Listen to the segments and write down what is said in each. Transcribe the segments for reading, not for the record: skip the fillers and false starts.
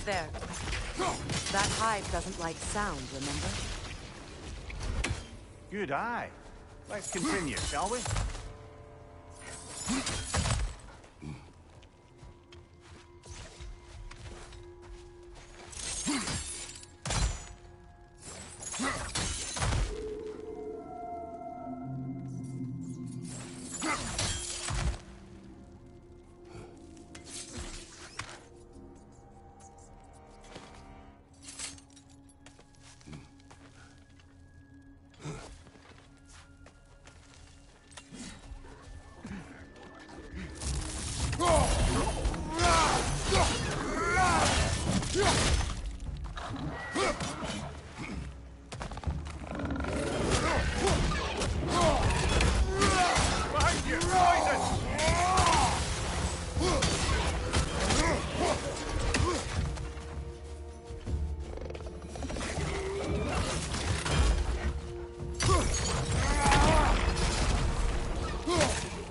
There. That hive doesn't like sound, remember? Good eye. Let's continue, shall we?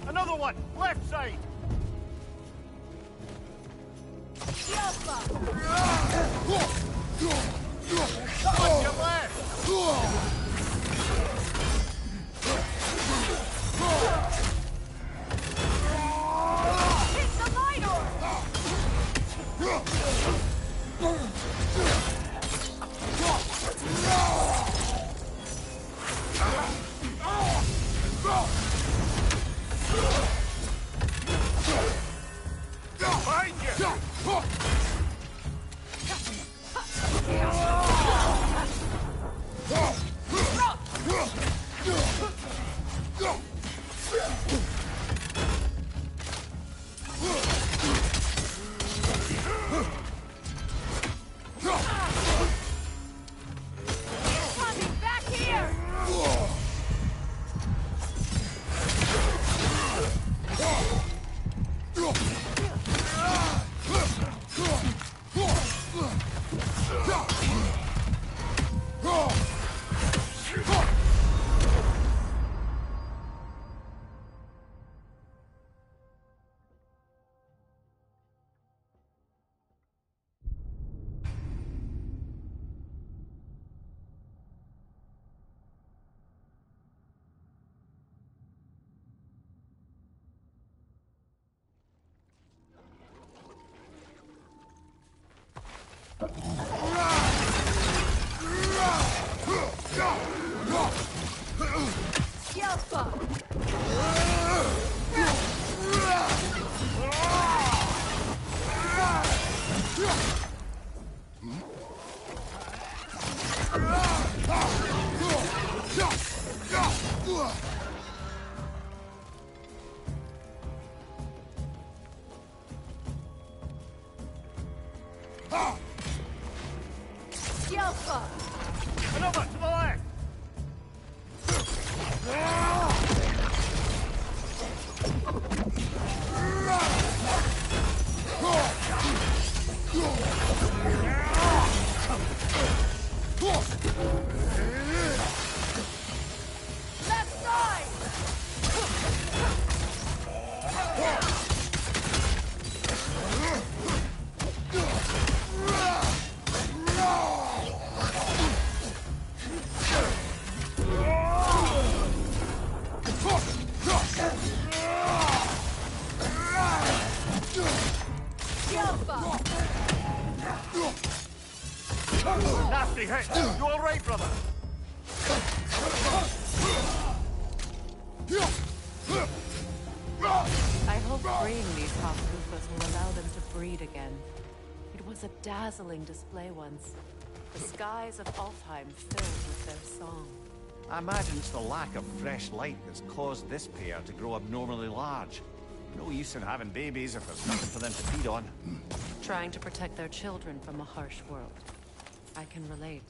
Another one! Left side! On your left! Hit the light orb! Behind you! Coming back here! Another to the left! Left side! Nasty hit! You alright, brother? I hope freeing these half-roofers will allow them to breed again. It was a dazzling display once. The skies of Alfheim filled with their song. I imagine it's the lack of fresh light that's caused this pair to grow abnormally large. No use in having babies if there's nothing for them to feed on. Trying to protect their children from a harsh world. I can relate.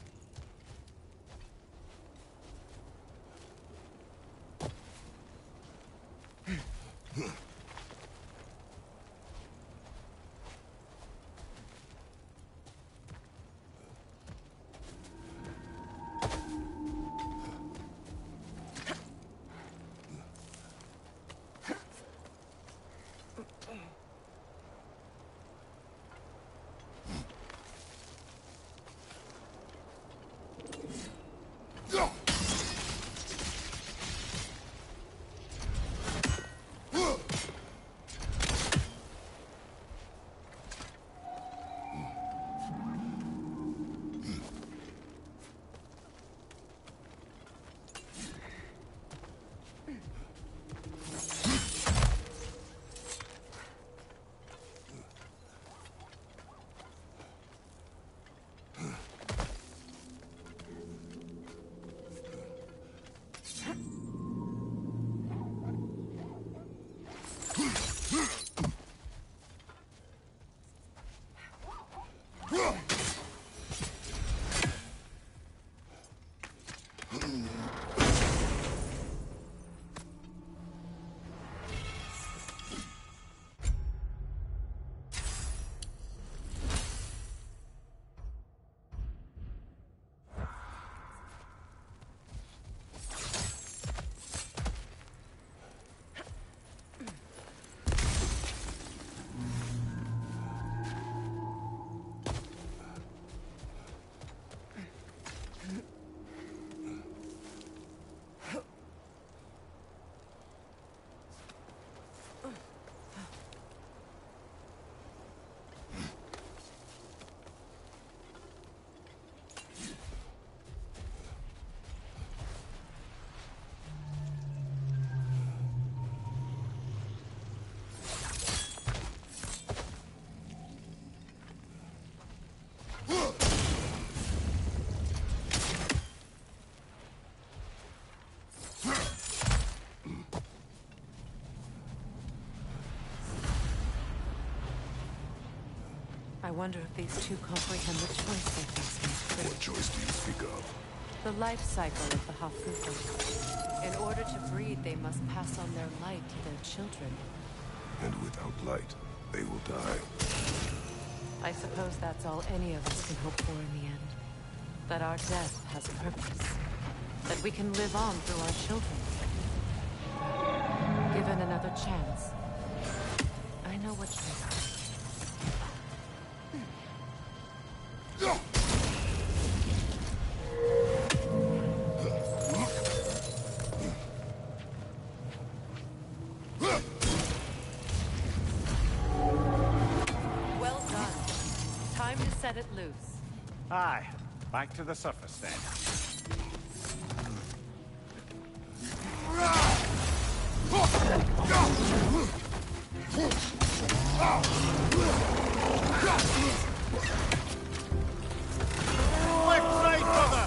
wonder if these two comprehend the choice they face me. What choice do you speak of? The life cycle of the Hafufa. In order to breed, they must pass on their light to their children. And without light, they will die. I suppose that's all any of us can hope for in the end. That our death has a purpose. That we can live on through our children. Given another chance, I know what choice. Well done. Time to set it loose. Aye, back to the surface then. Left side, brother!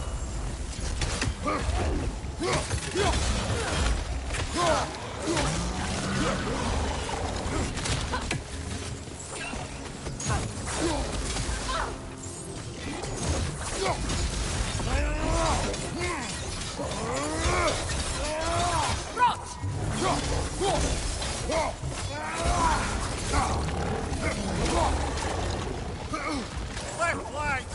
Left flank!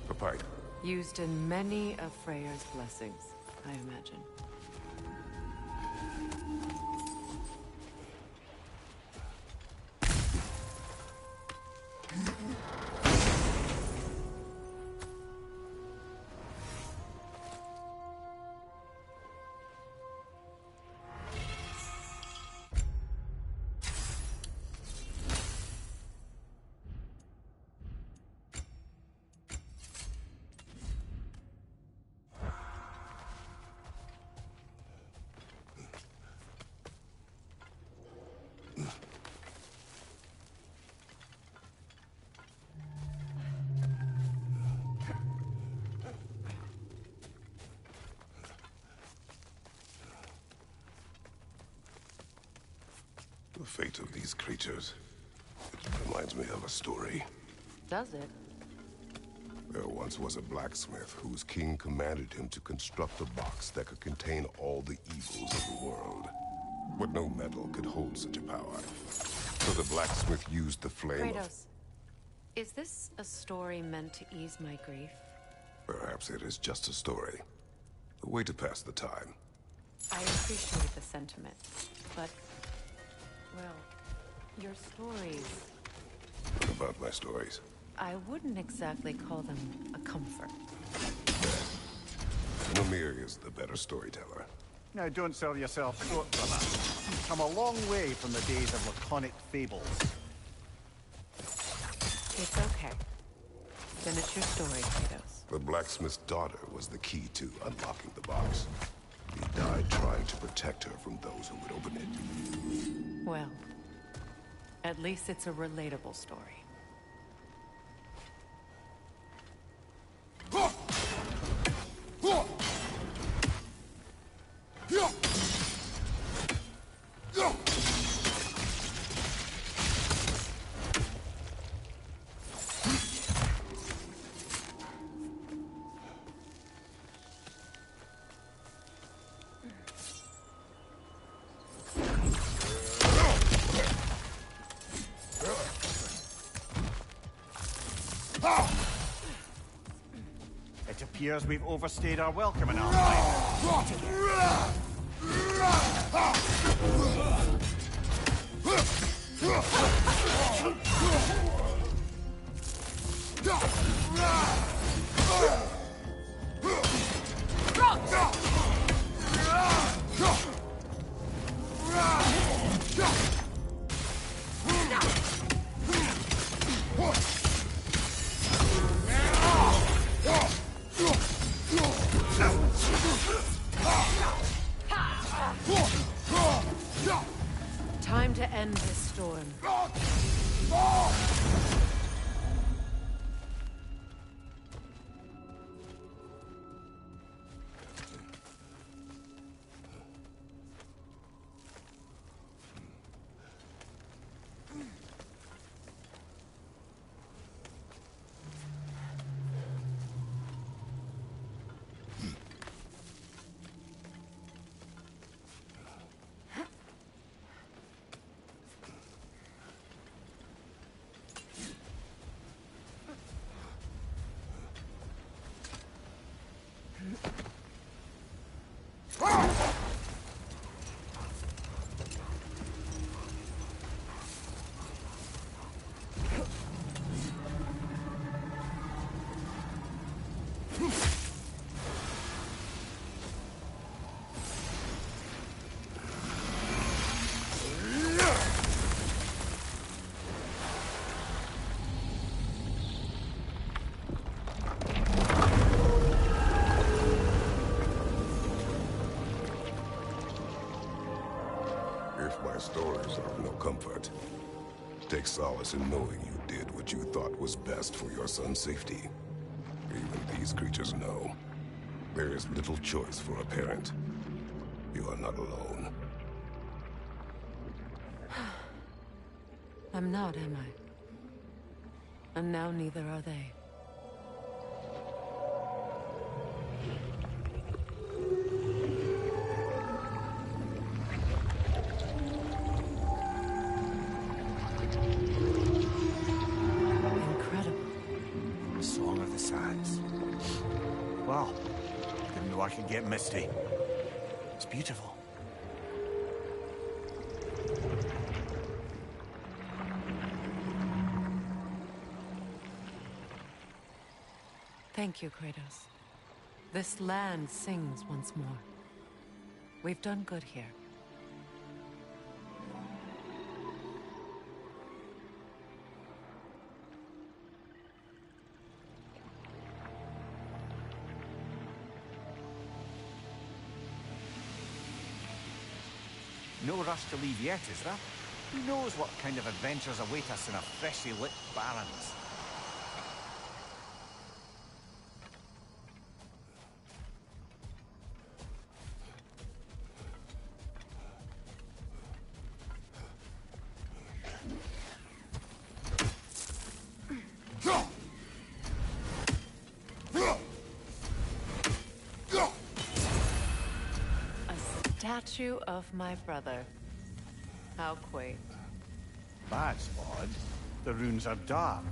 A pipe. Used in many of Freyr's blessings, I imagine. The fate of these creatures. It reminds me of a story. Does it? There once was a blacksmith whose king commanded him to construct a box that could contain all the evils of the world. But no metal could hold such a power. So the blacksmith used the flame of... Kratos, is this a story meant to ease my grief? Perhaps it is just a story. A way to pass the time. I appreciate the sentiment, but, well, your stories, What about my stories? I wouldn't exactly call them a comfort. Mimir is the better storyteller. Now, don't sell yourself short, brother. You've come a long way from the days of laconic fables. It's okay. Finish your story, Kratos. The blacksmith's daughter was the key to unlocking the box. He died trying to protect her from those who would open it. Well, at least it's a relatable story. It appears we've overstayed our welcome in our life. end this storm. Stories are of no comfort. Take solace in knowing you did what you thought was best for your son's safety. Even these creatures know. There is little choice for a parent. You are not alone. I'm not, am I? And now neither are they. Wow. Didn't know I could get misty. It's beautiful. Thank you, Kratos. This land sings once more. We've done good here. No rush to leave yet, is there? Who knows what kind of adventures await us in a freshly lit Barrens? Statue of my brother. How quaint. That's odd. The runes are dark.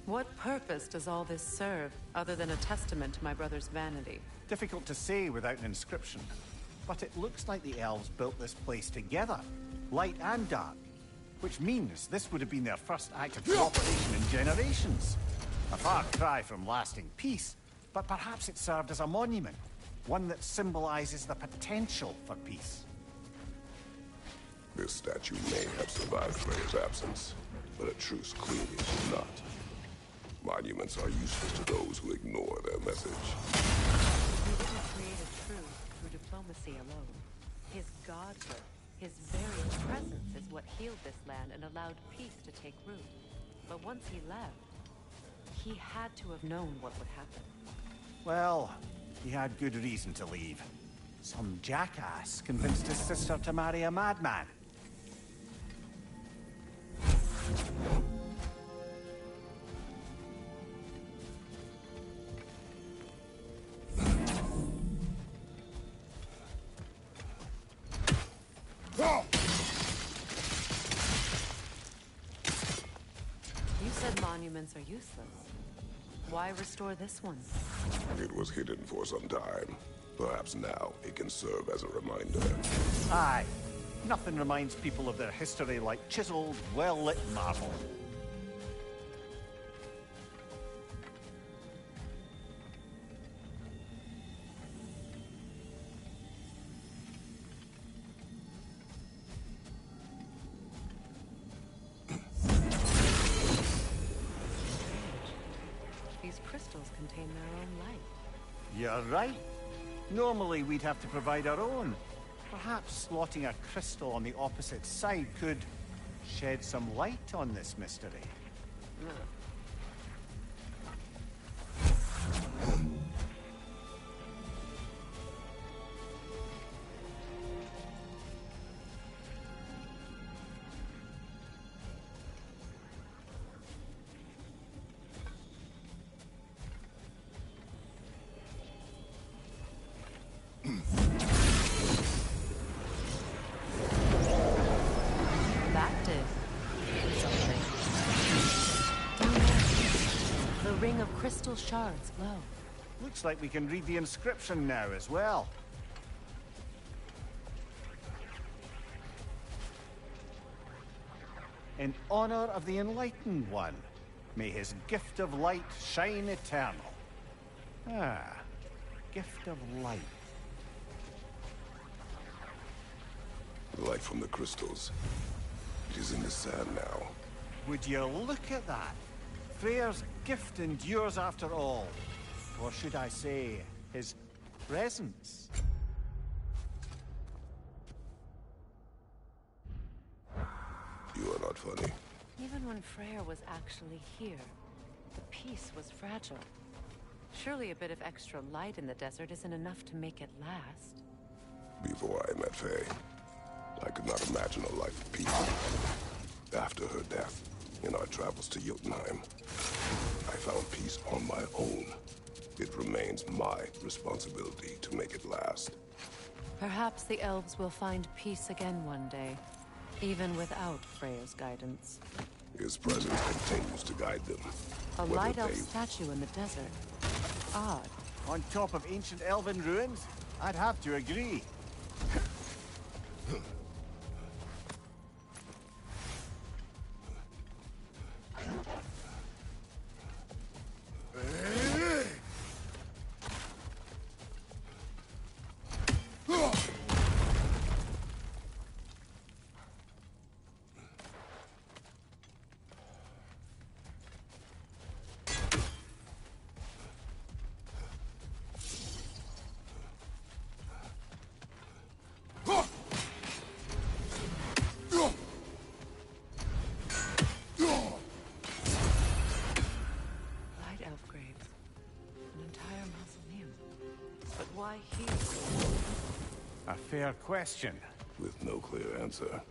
What purpose does all this serve, other than a testament to my brother's vanity? Difficult to say without an inscription. But it looks like the elves built this place together, light and dark. Which means this would have been their first act of cooperation in generations. A far cry from lasting peace, but perhaps it served as a monument. One that symbolizes the potential for peace. This statue may have survived Freya's absence, but a truce clearly did not. Monuments are useless to those who ignore their message. He didn't create a truce through diplomacy alone. His godhood, his very presence is what healed this land and allowed peace to take root. But once he left, he had to have known what would happen. Well, he had good reason to leave. Some jackass convinced his sister to marry a madman. You said monuments are useless. Why restore this one? It was hidden for some time. Perhaps now it can serve as a reminder. Aye. Nothing reminds people of their history like chiseled, well-lit marble. These crystals contain their own light. You're right. Normally we'd have to provide our own. Perhaps slotting a crystal on the opposite side could shed some light on this mystery. That did something. The ring of crystal shards glow. Looks like we can read the inscription now as well. In honor of the Enlightened One, may his gift of light shine eternal. Ah, gift of light. The light from the crystals. It is in the sand now. Would you look at that? Freyr's gift endures after all. Or should I say, his presence? You are not funny. Even when Freyr was actually here, the peace was fragile. Surely a bit of extra light in the desert isn't enough to make it last. Before I met Faye, I could not imagine a life of peace. After her death, in our travels to Jotunheim, I found peace on my own. It remains my responsibility to make it last. Perhaps the elves will find peace again one day, even without Freyr's guidance. His presence continues to guide them. A Whether light elf they- statue in the desert. Odd. On top of ancient elven ruins? I'd have to agree. Light elf graves. An entire mausoleum. But why here? A fair question. With no clear answer.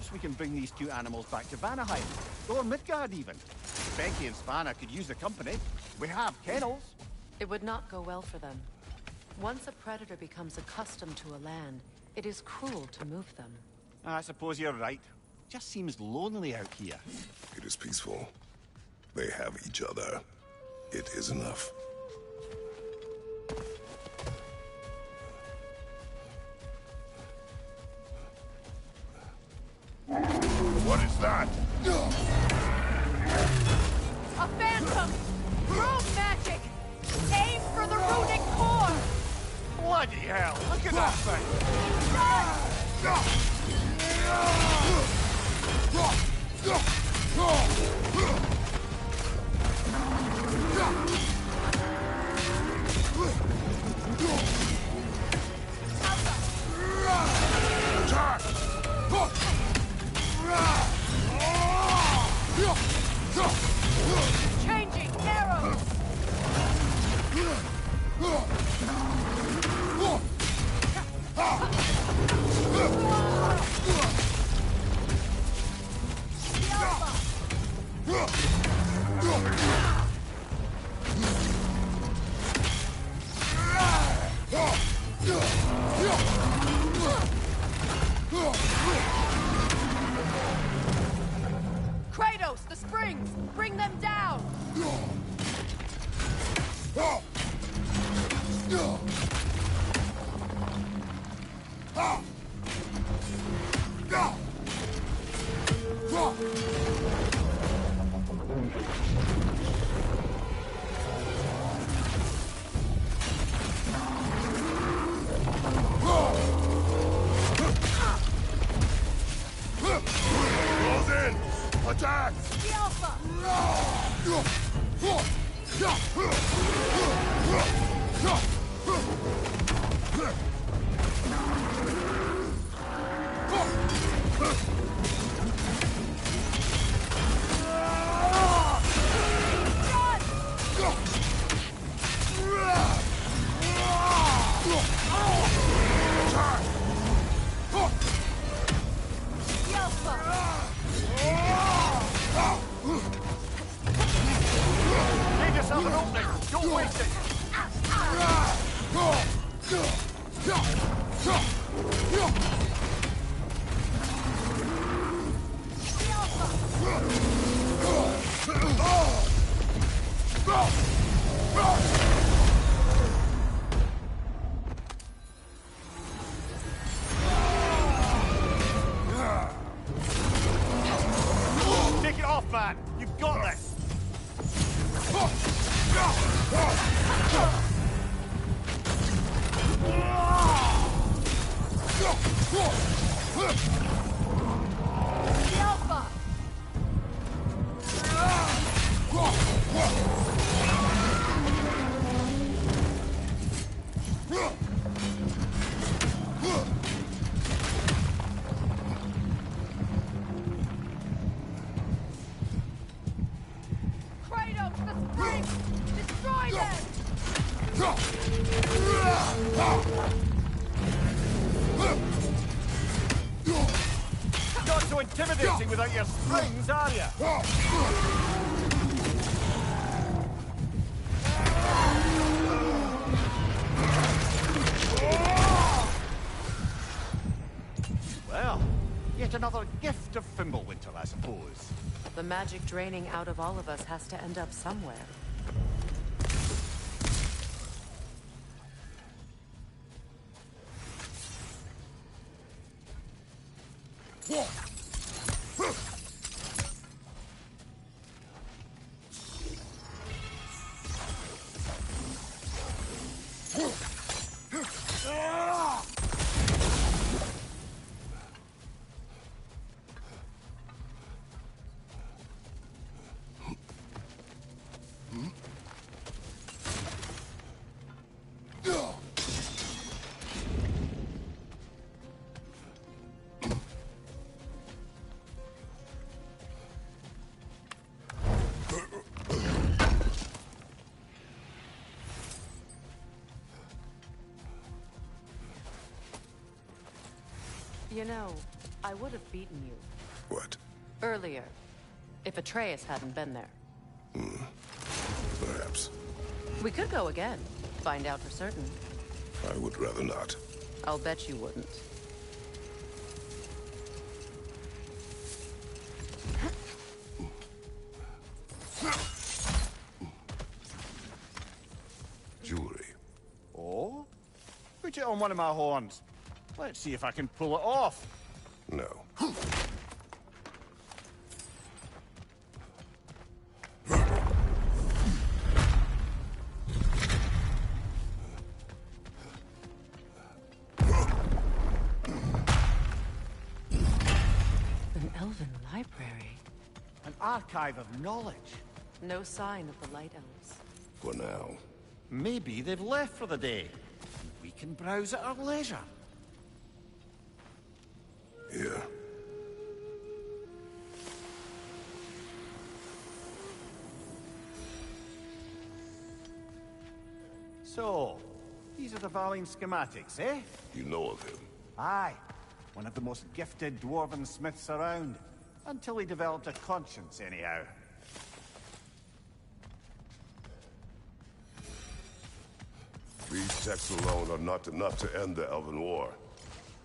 Perhaps we can bring these two animals back to Vanaheim, or Midgard even. Becky and Spanna could use the company. We have kennels. It would not go well for them. Once a predator becomes accustomed to a land, it is cruel to move them. I suppose you're right. Just seems lonely out here. It is peaceful. They have each other. It is enough. What is that? A phantom! Rogue magic! Aim for the runic core! Bloody hell! Look at that thing! Changing arrows! Kratos, the springs! Bring them down! Close in! Attack! The Alpha! The Alpha! Make yourself an opening! Don't waste it! Take it off, man! You've got this! The Alpha! Kratos, the springs! Destroy them! Not so intimidating without your strings, are you? Well, yet another gift of Fimbulwinter, I suppose. The magic draining out of all of us has to end up somewhere. You know, I would have beaten you. What? Earlier. If Atreus hadn't been there. Perhaps. We could go again. Find out for certain. I would rather not. I'll bet you wouldn't. Jewelry. Oh? Put it on one of my horns. Let's see if I can pull it off. No. An elven library. An archive of knowledge. No sign of the Light Elves. For now. Maybe they've left for the day. We can browse at our leisure. Here. So, these are the Valine schematics, eh? You know of him. Aye. One of the most gifted dwarven smiths around. Until he developed a conscience, anyhow. These texts alone are not enough to end the Elven War.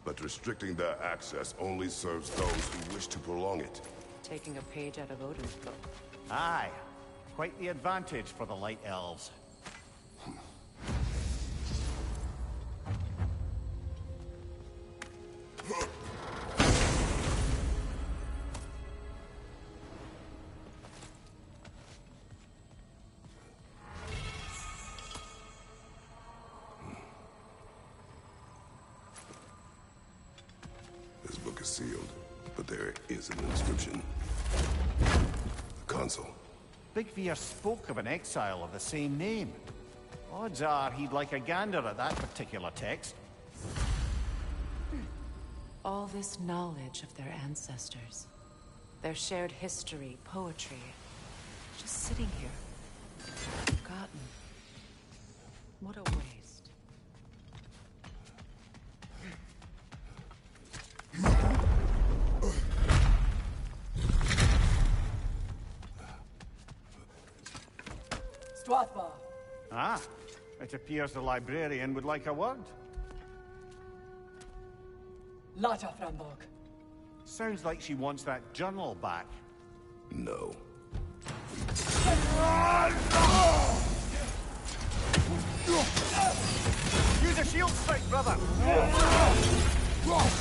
But restricting their access only serves those who wish to prolong it. Taking a page out of Odin's book. Aye. Quite the advantage for the Light Elves. This book is sealed, but there is an inscription. The console. Big Veer spoke of an exile of the same name. Odds are he'd like a gander at that particular text. All this knowledge of their ancestors. Their shared history, poetry. Just sitting here. Forgotten. What a waste. Strathbar. Ah, it appears the librarian would like a word. Lata Frambog. Sounds like she wants that journal back. No. Use a shield strike, brother! West side!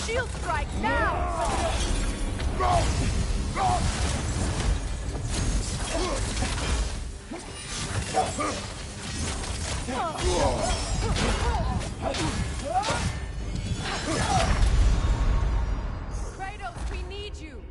Shield strike now! Kratos, we need you!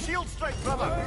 shield strike, brother!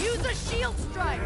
Use a shield strike!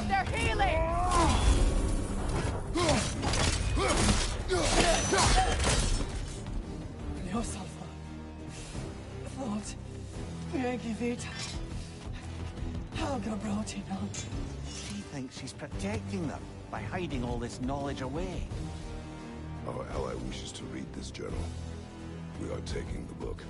They're healing! Dios Alpha. Thought. Yankee Vita. Agabrotino. She thinks she's protecting them by hiding all this knowledge away. Our ally wishes to read this journal. We are taking the book.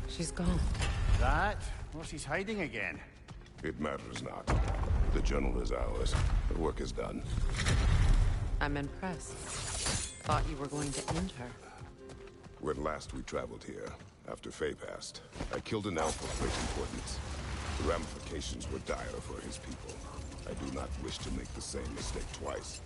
She's gone. That? Or she's hiding again. It matters not. The journal is ours. The work is done. I'm impressed. Thought you were going to end her. When last we traveled here, after Faye passed, I killed an elf of great importance. The ramifications were dire for his people. I do not wish to make the same mistake twice.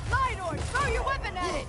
Lidor, throw your weapon at it!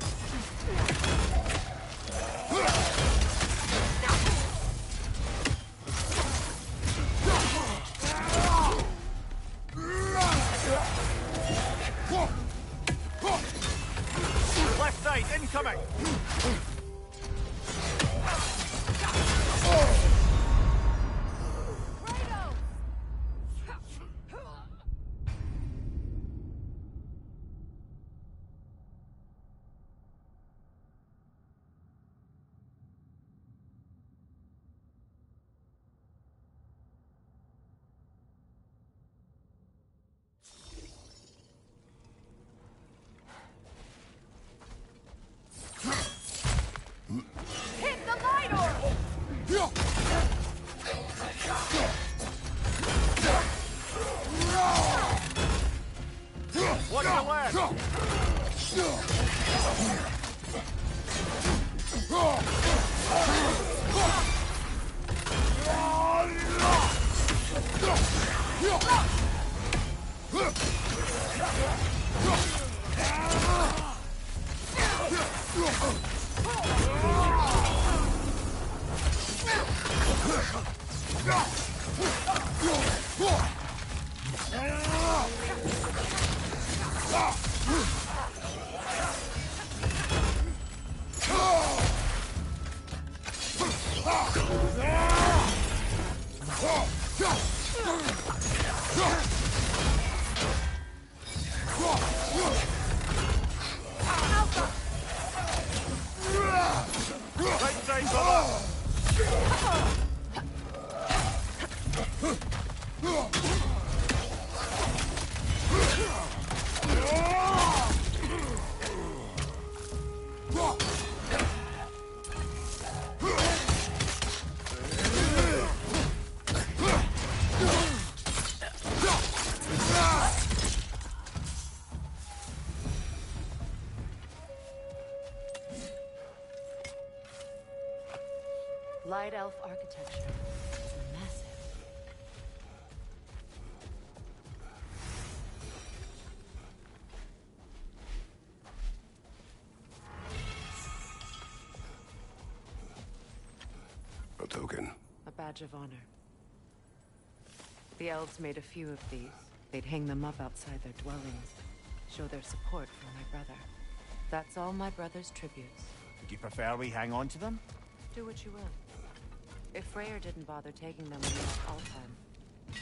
Light elf architecture. It's massive. A token. A badge of honor. The elves made a few of these. They'd hang them up outside their dwellings. Show their support for my brother. That's all my brother's tributes. Would you prefer we hang on to them? Do what you will. If Freyr didn't bother taking them when he left Alfheim,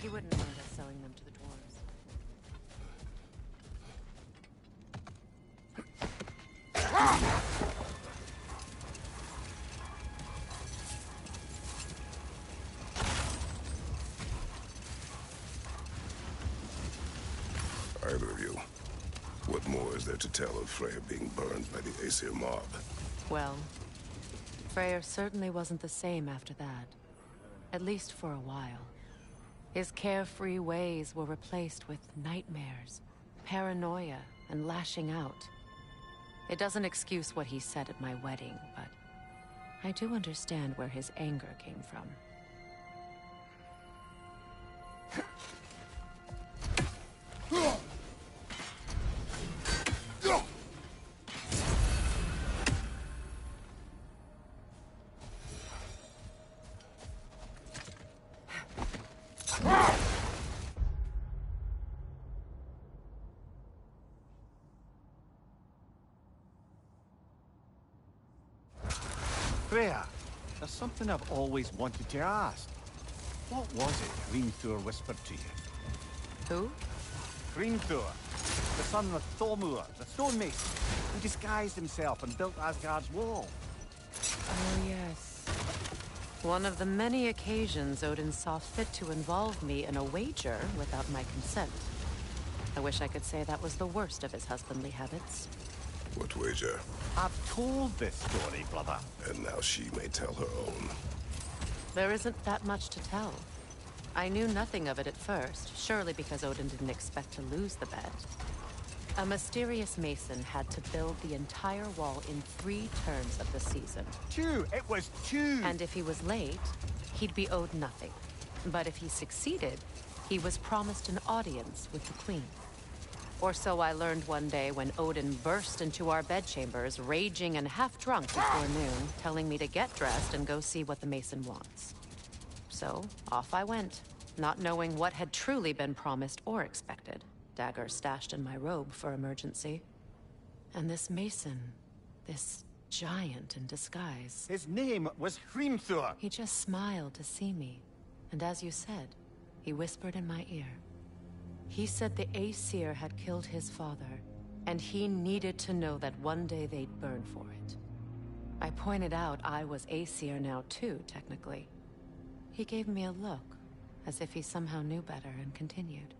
he wouldn't mind us selling them to the dwarves. Either of you. What more is there to tell of Freya being burned by the Aesir mob? Well, Freyr certainly wasn't the same after that. At least for a while. His carefree ways were replaced with nightmares, paranoia, and lashing out. It doesn't excuse what he said at my wedding, but I do understand where his anger came from. Freya, there's something I've always wanted to ask. What was it Hrimthur whispered to you? Who? Hrimthur, the son of Thormur, the stonemason, who disguised himself and built Asgard's wall. Oh, yes. One of the many occasions Odin saw fit to involve me in a wager without my consent. I wish I could say that was the worst of his husbandly habits. What wager? I've told this story, brother. And now she may tell her own. There isn't that much to tell. I knew nothing of it at first, surely because Odin didn't expect to lose the bet. A mysterious mason had to build the entire wall in 3 turns of the season. 2! It was 2! And if he was late, he'd be owed nothing. But if he succeeded, he was promised an audience with the queen. Or so I learned one day when Odin burst into our bedchambers, raging and half-drunk before noon, telling me to get dressed and go see what the mason wants. So, off I went, not knowing what had truly been promised or expected. Dagger stashed in my robe for emergency. And this mason, this giant in disguise. His name was Hrimthur. He just smiled to see me. And as you said, he whispered in my ear. He said the Aesir had killed his father, and he needed to know that one day they'd burn for it. I pointed out I was Aesir now too, technically. He gave me a look, as if he somehow knew better, and continued.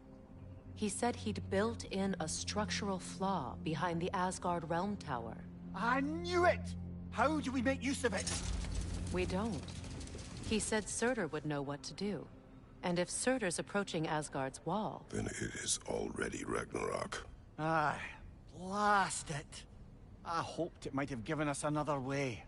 He said he'd built in a structural flaw behind the Asgard Realm Tower. I knew it! How do we make use of it? We don't. He said Surtur would know what to do. And if Surtur's approaching Asgard's wall... Then it is already Ragnarok. Aye. Blast it! I hoped it might have given us another way.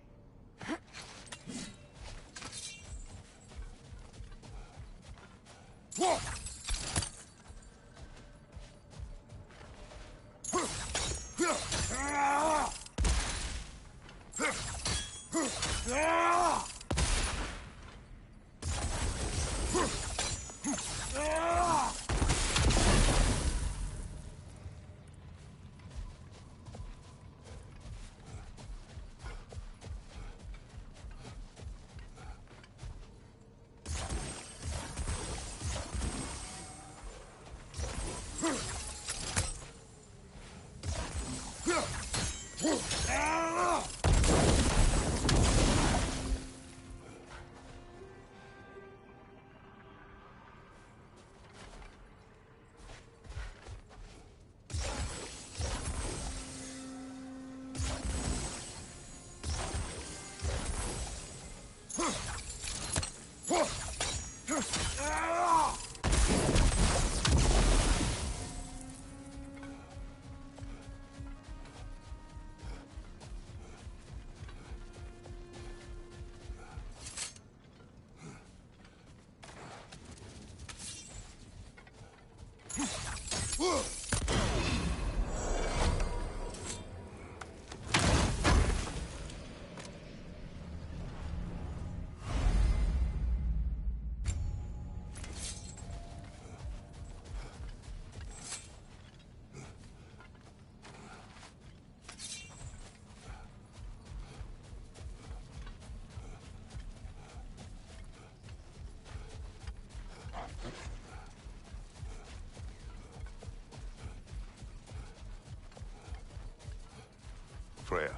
Freya,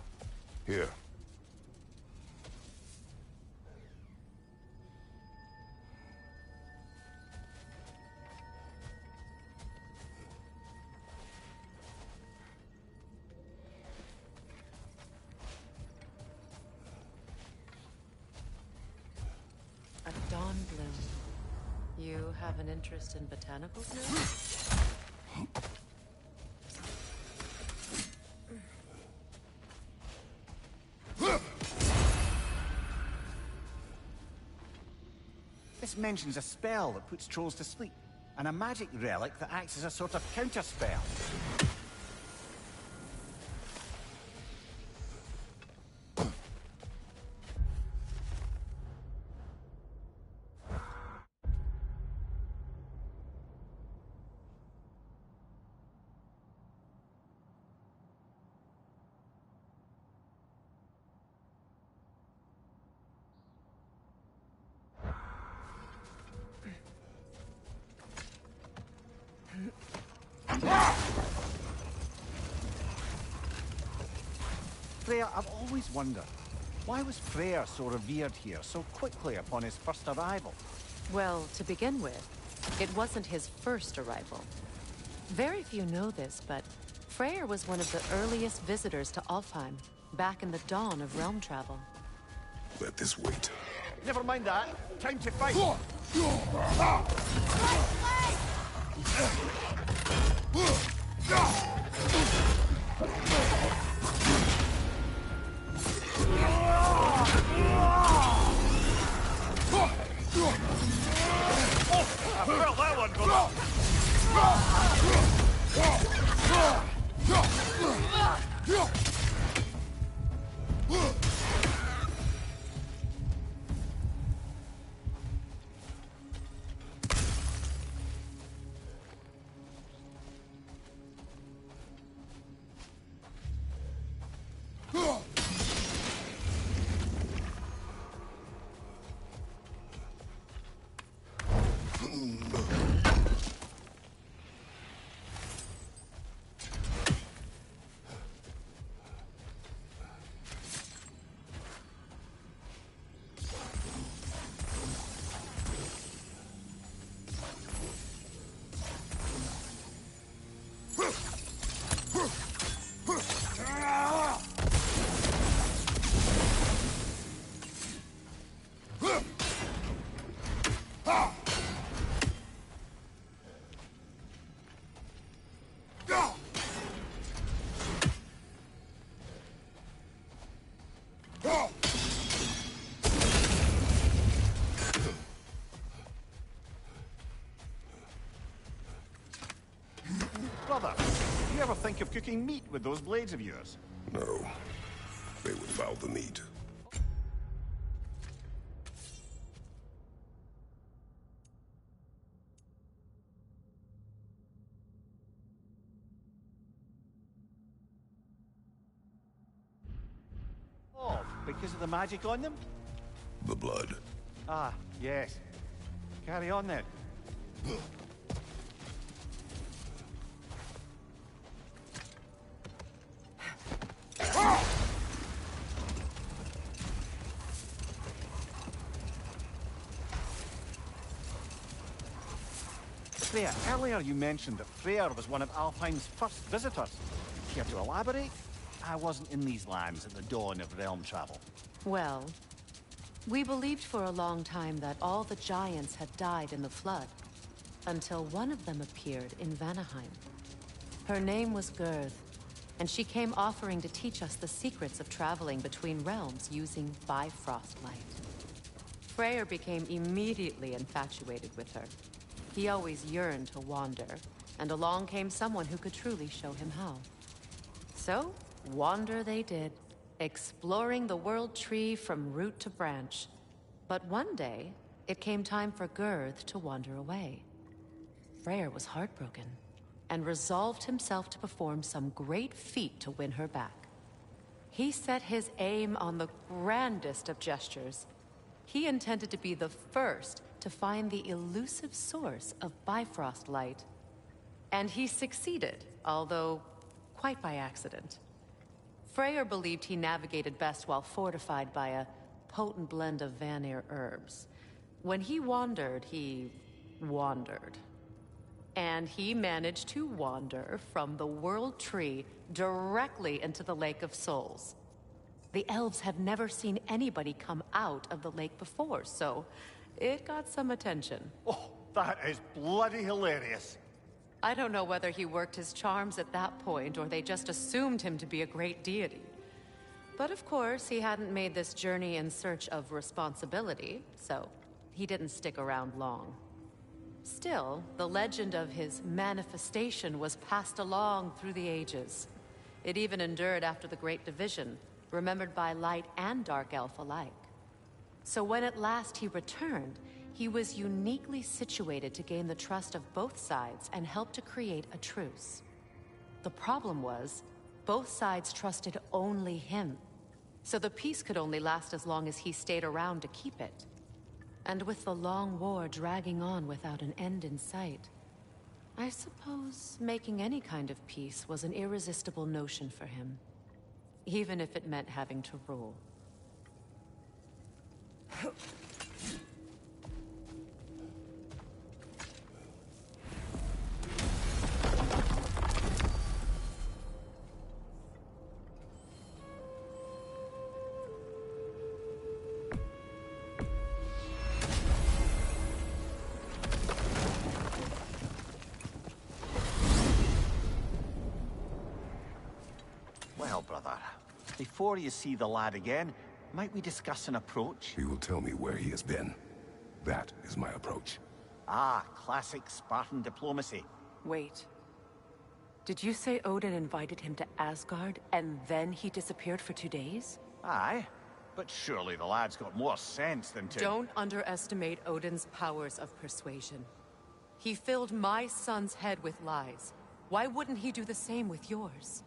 here. A dawn bloom. You have an interest in botanicals now? This mentions a spell that puts trolls to sleep, and a magic relic that acts as a sort of counter-spell. Freya, I've always wondered, why was Freyr so revered here so quickly upon his first arrival? Well, to begin with, it wasn't his first arrival. Very few know this, but Freyr was one of the earliest visitors to Alfheim, back in the dawn of realm travel. Let this wait. Never mind that. Time to fight! I felt that one go up. brother, do you ever think of cooking meat with those blades of yours? No. They would foul the meat. Oh, because of the magic on them? The blood. Ah, yes. Carry on then. Freya, earlier you mentioned that Freyr was one of Alfheim's first visitors. Care to elaborate? I wasn't in these lands at the dawn of realm travel. Well, we believed for a long time that all the giants had died in the flood, until one of them appeared in Vanaheim. Her name was Gerd, and she came offering to teach us the secrets of traveling between realms using Bifrost light. Freyr became immediately infatuated with her. He always yearned to wander, and along came someone who could truly show him how. So, wander they did, exploring the world tree from root to branch. But one day, it came time for Gerd to wander away. Freyr was heartbroken, and resolved himself to perform some great feat to win her back. He set his aim on the grandest of gestures. He intended to be the first to find the elusive source of Bifrost light. And he succeeded, although quite by accident. Freyr believed he navigated best while fortified by a potent blend of Vanir herbs. When he wandered, he wandered. And he managed to wander from the World Tree directly into the Lake of Souls. The elves have never seen anybody come out of the lake before, so it got some attention. Oh, that is bloody hilarious. I don't know whether he worked his charms at that point, or they just assumed him to be a great deity. But of course, he hadn't made this journey in search of responsibility, so he didn't stick around long. Still, the legend of his manifestation was passed along through the ages. It even endured after the Great Division, remembered by light and dark elf alike. So when at last he returned, he was uniquely situated to gain the trust of both sides and help to create a truce. The problem was, both sides trusted only him, so the peace could only last as long as he stayed around to keep it. And with the long war dragging on without an end in sight, I suppose making any kind of peace was an irresistible notion for him, even if it meant having to rule. Well, brother, before you see the lad again, might we discuss an approach? He will tell me where he has been. That is my approach. Ah, classic Spartan diplomacy. Wait. Did you say Odin invited him to Asgard, and then he disappeared for 2 days? Aye, but surely the lad's got more sense than to... Don't underestimate Odin's powers of persuasion. He filled my son's head with lies. Why wouldn't he do the same with yours?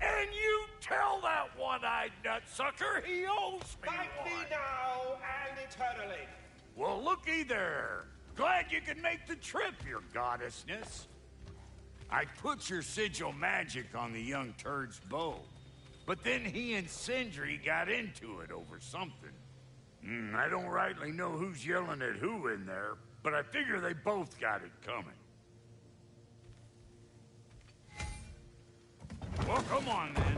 And you tell that one-eyed nutsucker he owes me Thank me one. now and eternally. Well, looky there. Glad you could make the trip, your goddessness. I put your sigil magic on the young turd's bow, but then he and Sindri got into it over something. I don't rightly know who's yelling at who in there, but I figure they both got it coming. Well, come on, then.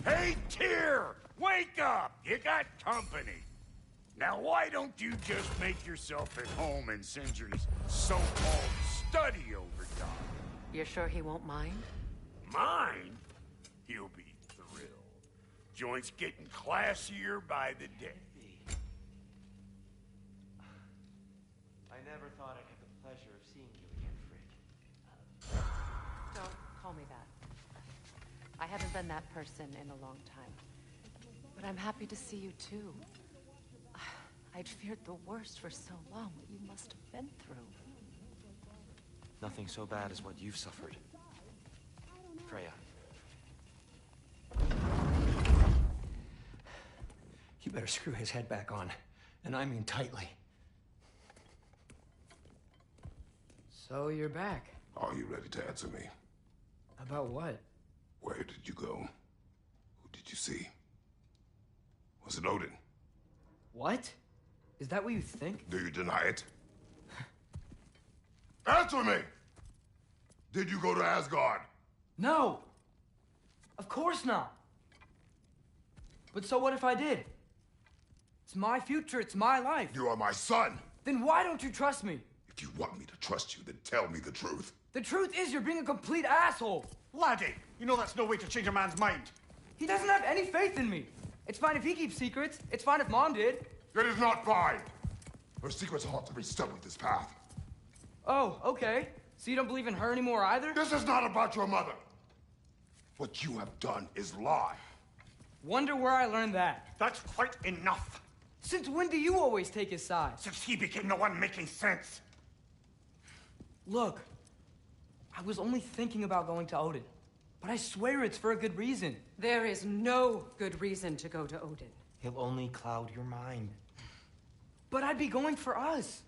Hey, Tyr! Wake up! You got company. Now, why don't you just make yourself at home in Sindri's so-called study over yonder? You're sure he won't mind? Mine? He'll be thrilled. joint's getting classier by the day. I never thought I'd have the pleasure of seeing you again, Frid. Don't call me that. I haven't been that person in a long time. But I'm happy to see you too. I'd feared the worst for so long, what you must have been through. Nothing so bad as what you've suffered. Freya. You better screw his head back on. And I mean tightly. So you're back. Are you ready to answer me? About what? Where did you go? Who did you see? Was it Odin? What? Is that what you think? Do you deny it? Answer me! Did you go to Asgard? No! Of course not! But so what if I did? It's my future, it's my life. You are my son! Then why don't you trust me? If you want me to trust you, then tell me the truth. The truth is you're being a complete asshole. Laddie, you know that's no way to change a man's mind. He doesn't have any faith in me. It's fine if he keeps secrets. It's fine if Mom did. It is not fine! Her secrets ought to be stuck with this path. Oh, okay. So you don't believe in her anymore either? This is not about your mother. What you have done is lie. Wonder where I learned that. That's quite enough. Since when do you always take his side? Since he became the one making sense. Look, I was only thinking about going to Odin. But I swear it's for a good reason. There is no good reason to go to Odin. He'll only cloud your mind. But I'd be going for us.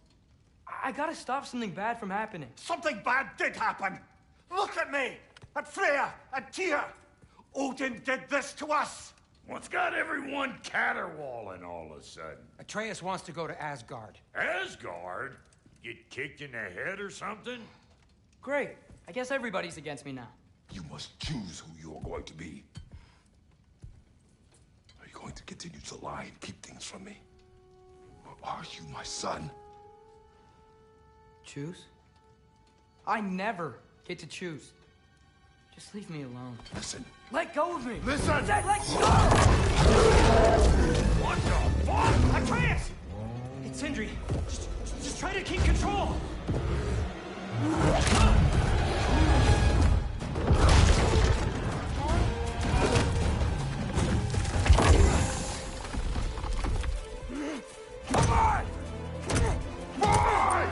I gotta stop something bad from happening. Something bad did happen. Look at me, at Freya, at Tyr. Odin did this to us. What's got everyone caterwauling all of a sudden? Atreus wants to go to Asgard. Asgard? Get kicked in the head or something? Great. I guess everybody's against me now. You must choose who you are going to be. Are you going to continue to lie and keep things from me? Or are you my son? Choose? I never get to choose. Just leave me alone. Listen. Let go of me! Listen! I said let go! What the fuck? Atreus! It's Sindri. Just try to keep control. Come on! Boy!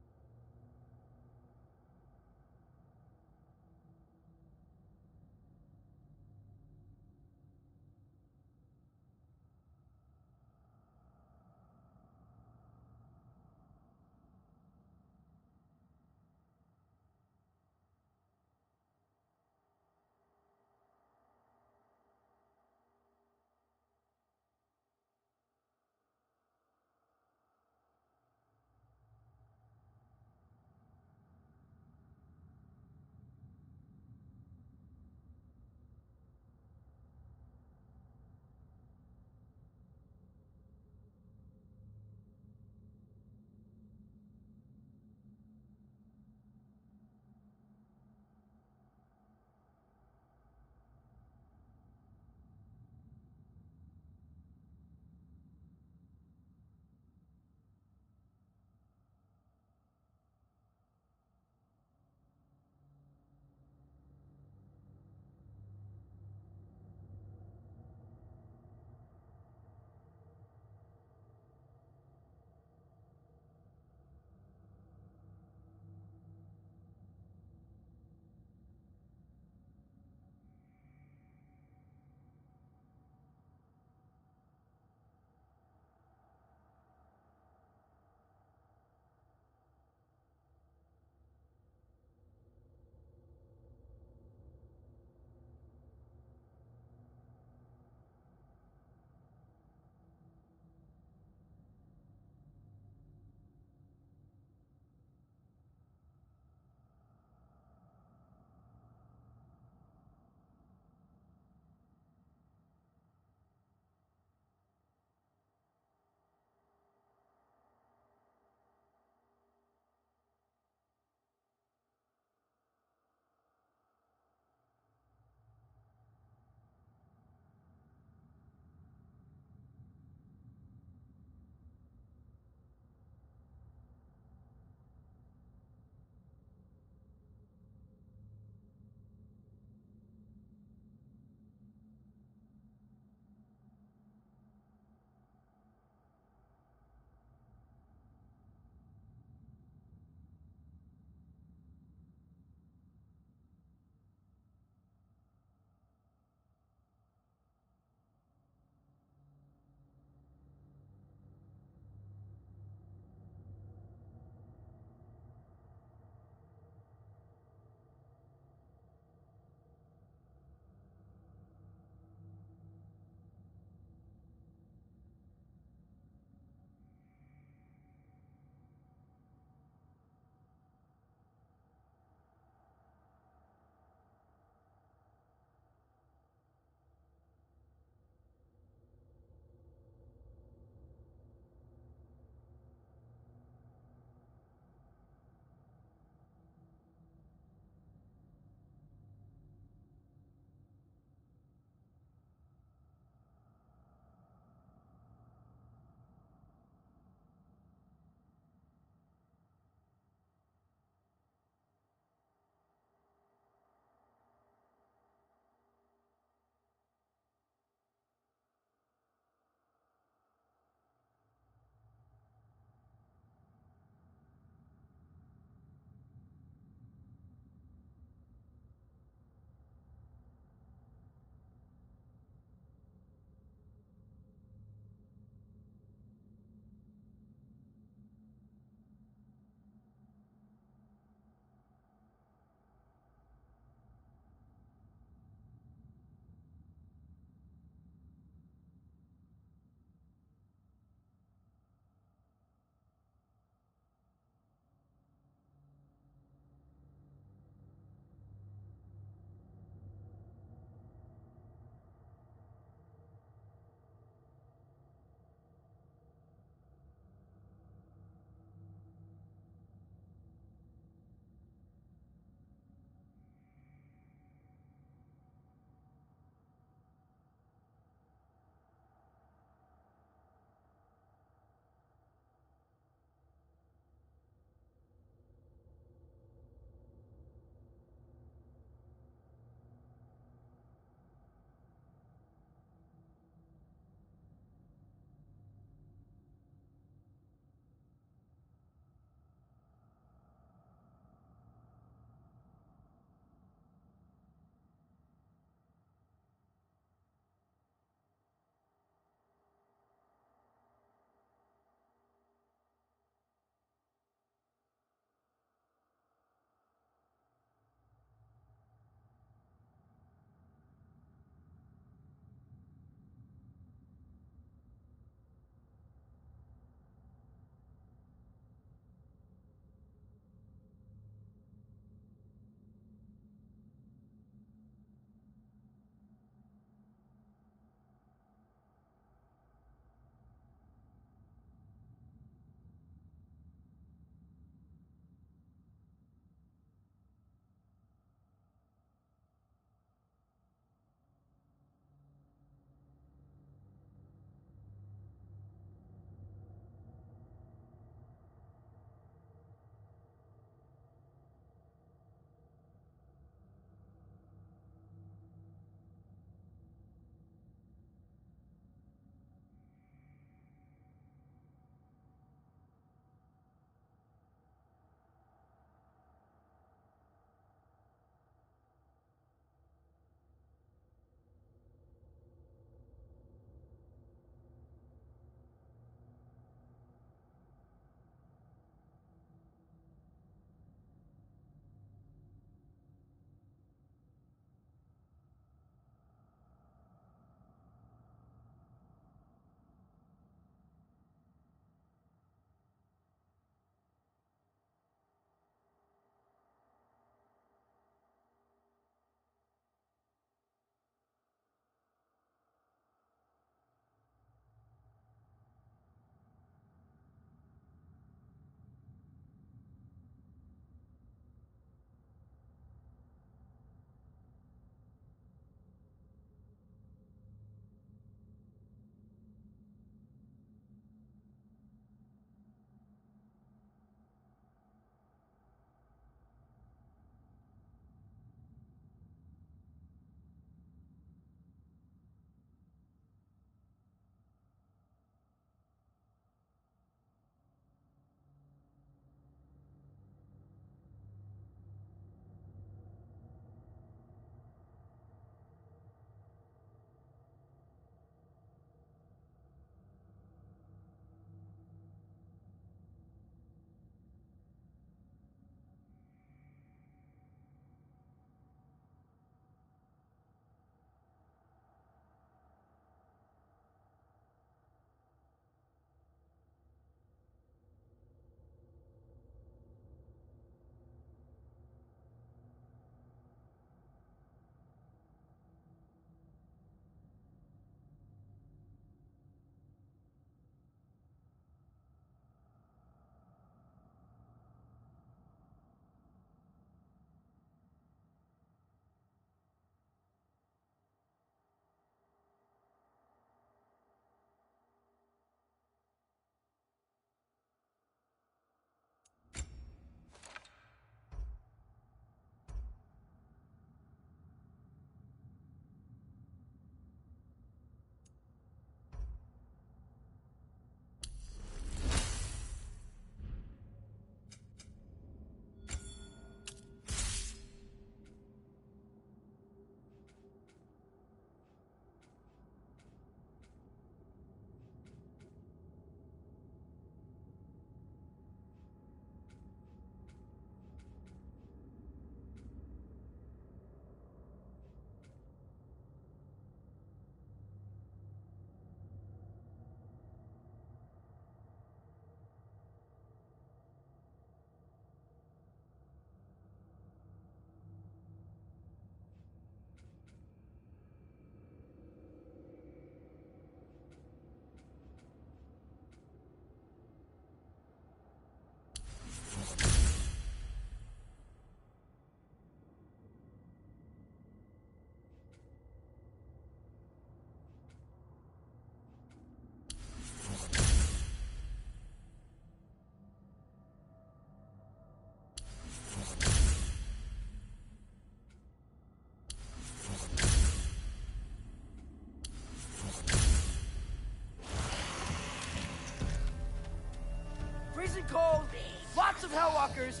those Hellwalkers,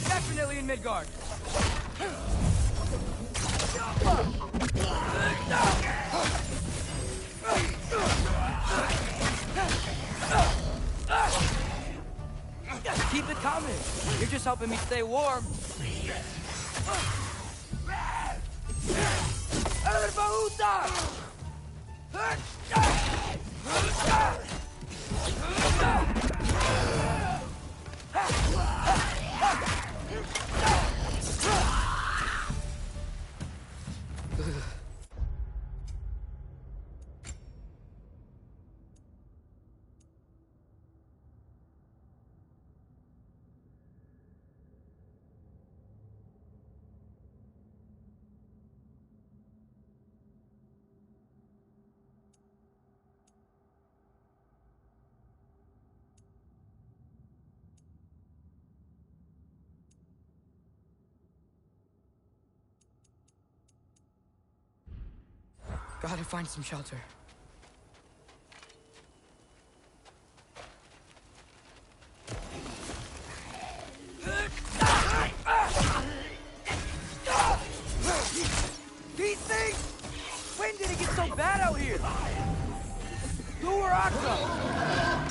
definitely in Midgard. Keep it coming. You're just helping me stay warm. Gotta find some shelter. These things! When did it get so bad out here? Who are Aqua?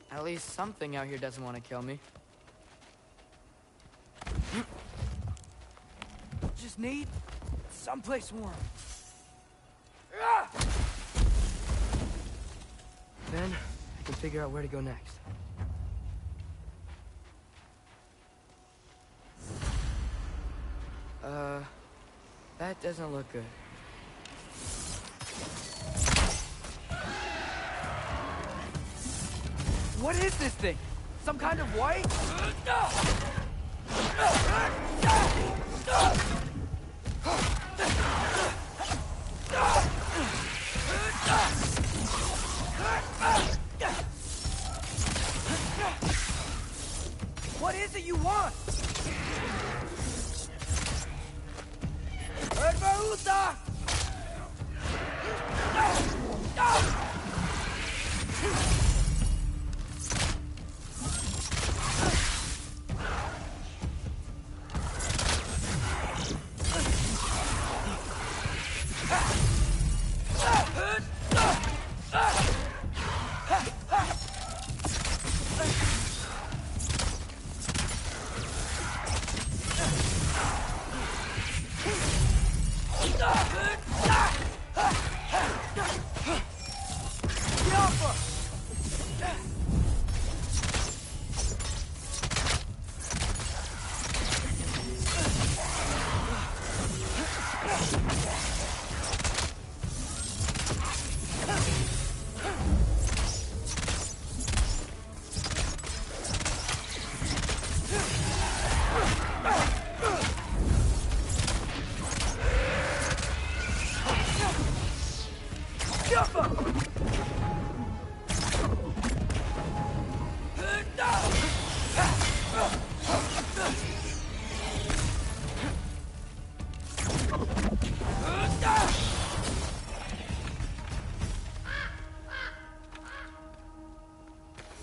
At least something out here doesn't want to kill me. Just need someplace warm. Then I can figure out where to go next. That doesn't look good. What is this thing? Some kind of white? What is it you want?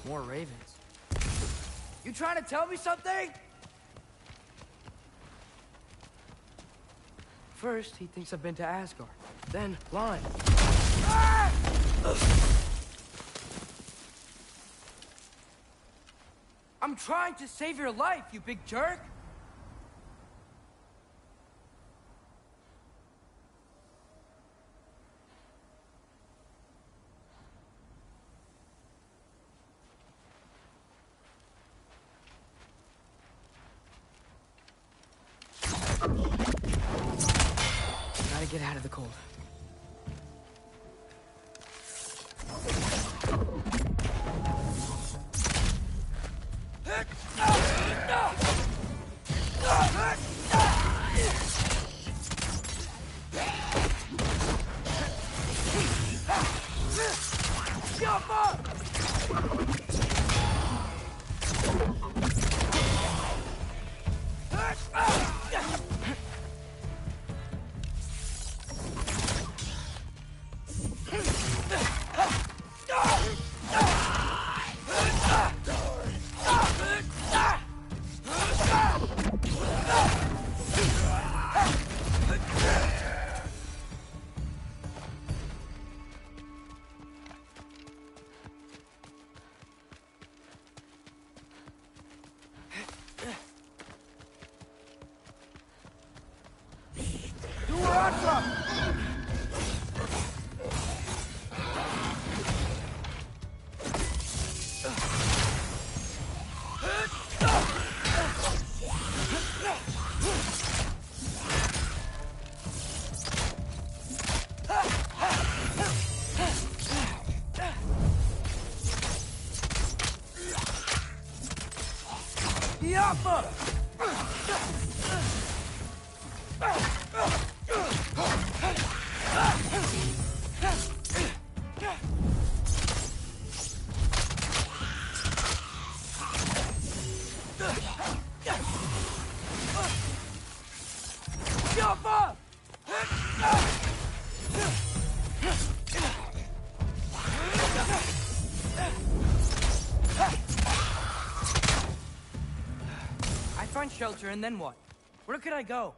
More ravens. You trying to tell me something? First, he thinks I've been to Asgard. Then, lying. Ah! I'm trying to save your life, you big jerk! Gotta get out of the cold. Jaffa! Jaffa! I find shelter, and then what? Where could I go?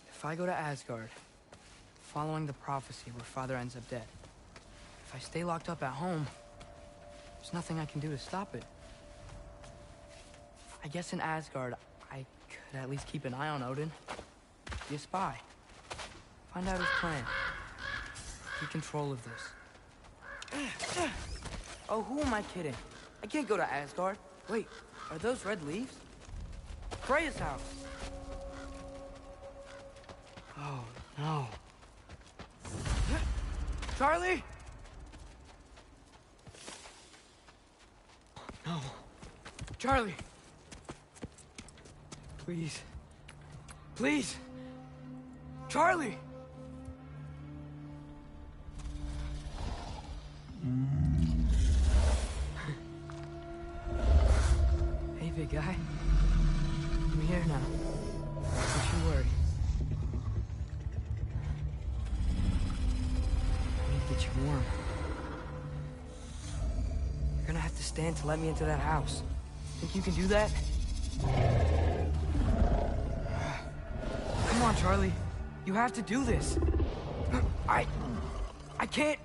If I go to Asgard, following the prophecy where Father ends up dead, if I stay locked up at home, there's nothing I can do to stop it. I guess in Asgard, I could at least keep an eye on Odin. Be a spy. Find out his plan. Take control of this. Oh, who am I kidding? I can't go to Asgard. Wait, are those red leaves? Freya's house. Oh, no. Charlie? No. Charlie. Please. Please. Charlie! Hey, big guy. I'm here now. Don't you worry. I need to get you warm. You're gonna have to stand to let me into that house. Think you can do that? Come on, Charlie. You have to do this. I can't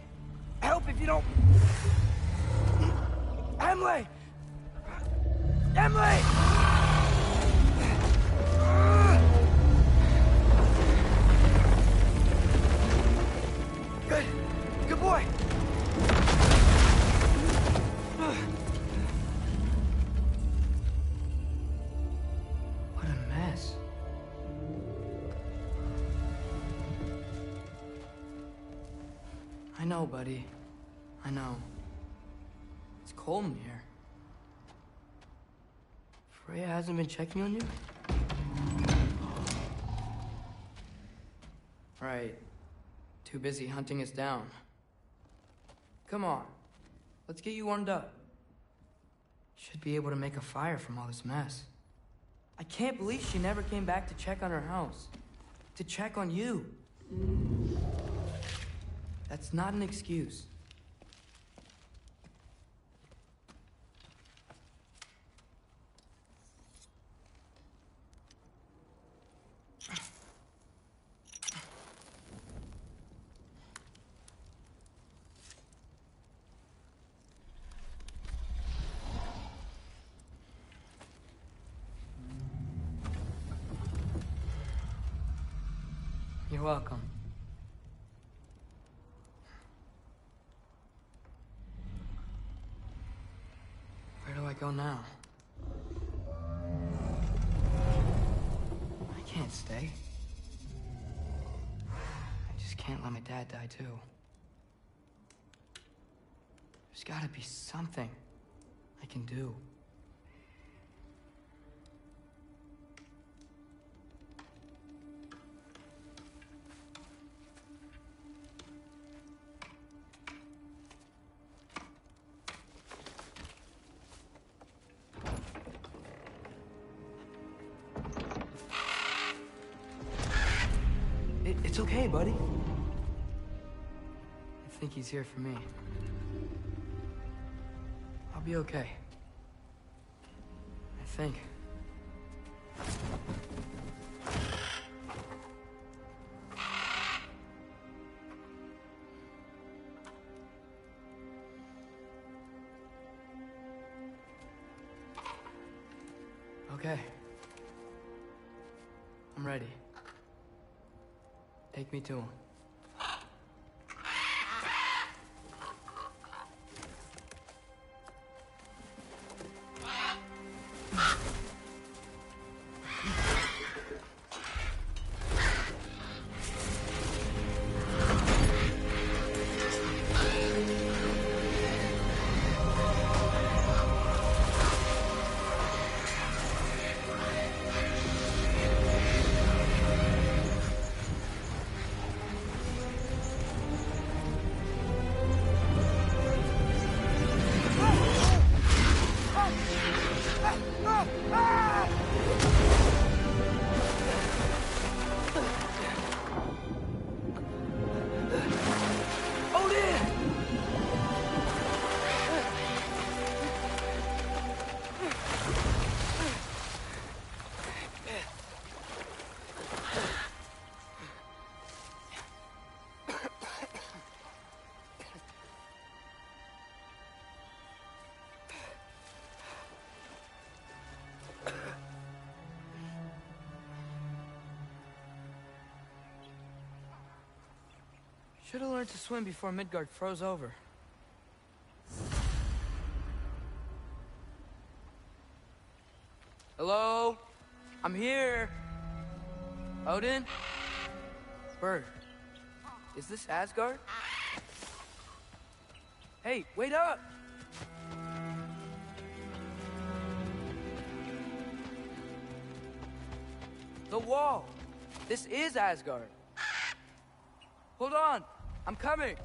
help if you don't... Emily! Emily! Good. Good boy. What a mess. I know, buddy. I know. It's cold in here. Freya hasn't been checking on you? Right. Too busy hunting us down. Come on. Let's get you warmed up. Should be able to make a fire from all this mess. I can't believe she never came back to check on her house. To check on you. That's not an excuse. You're welcome. Where do I go now? I can't stay. I just can't let my dad die too. There's gotta be something I can do. It's okay, buddy. I think he's here for me. I'll be okay. I think. Okay. I'm ready. Take me to him. Should have learned to swim before Midgard froze over. Hello? I'm here. Odin? Bird. Is this Asgard? Hey, wait up! The wall! This is Asgard. Hold on! I'm coming!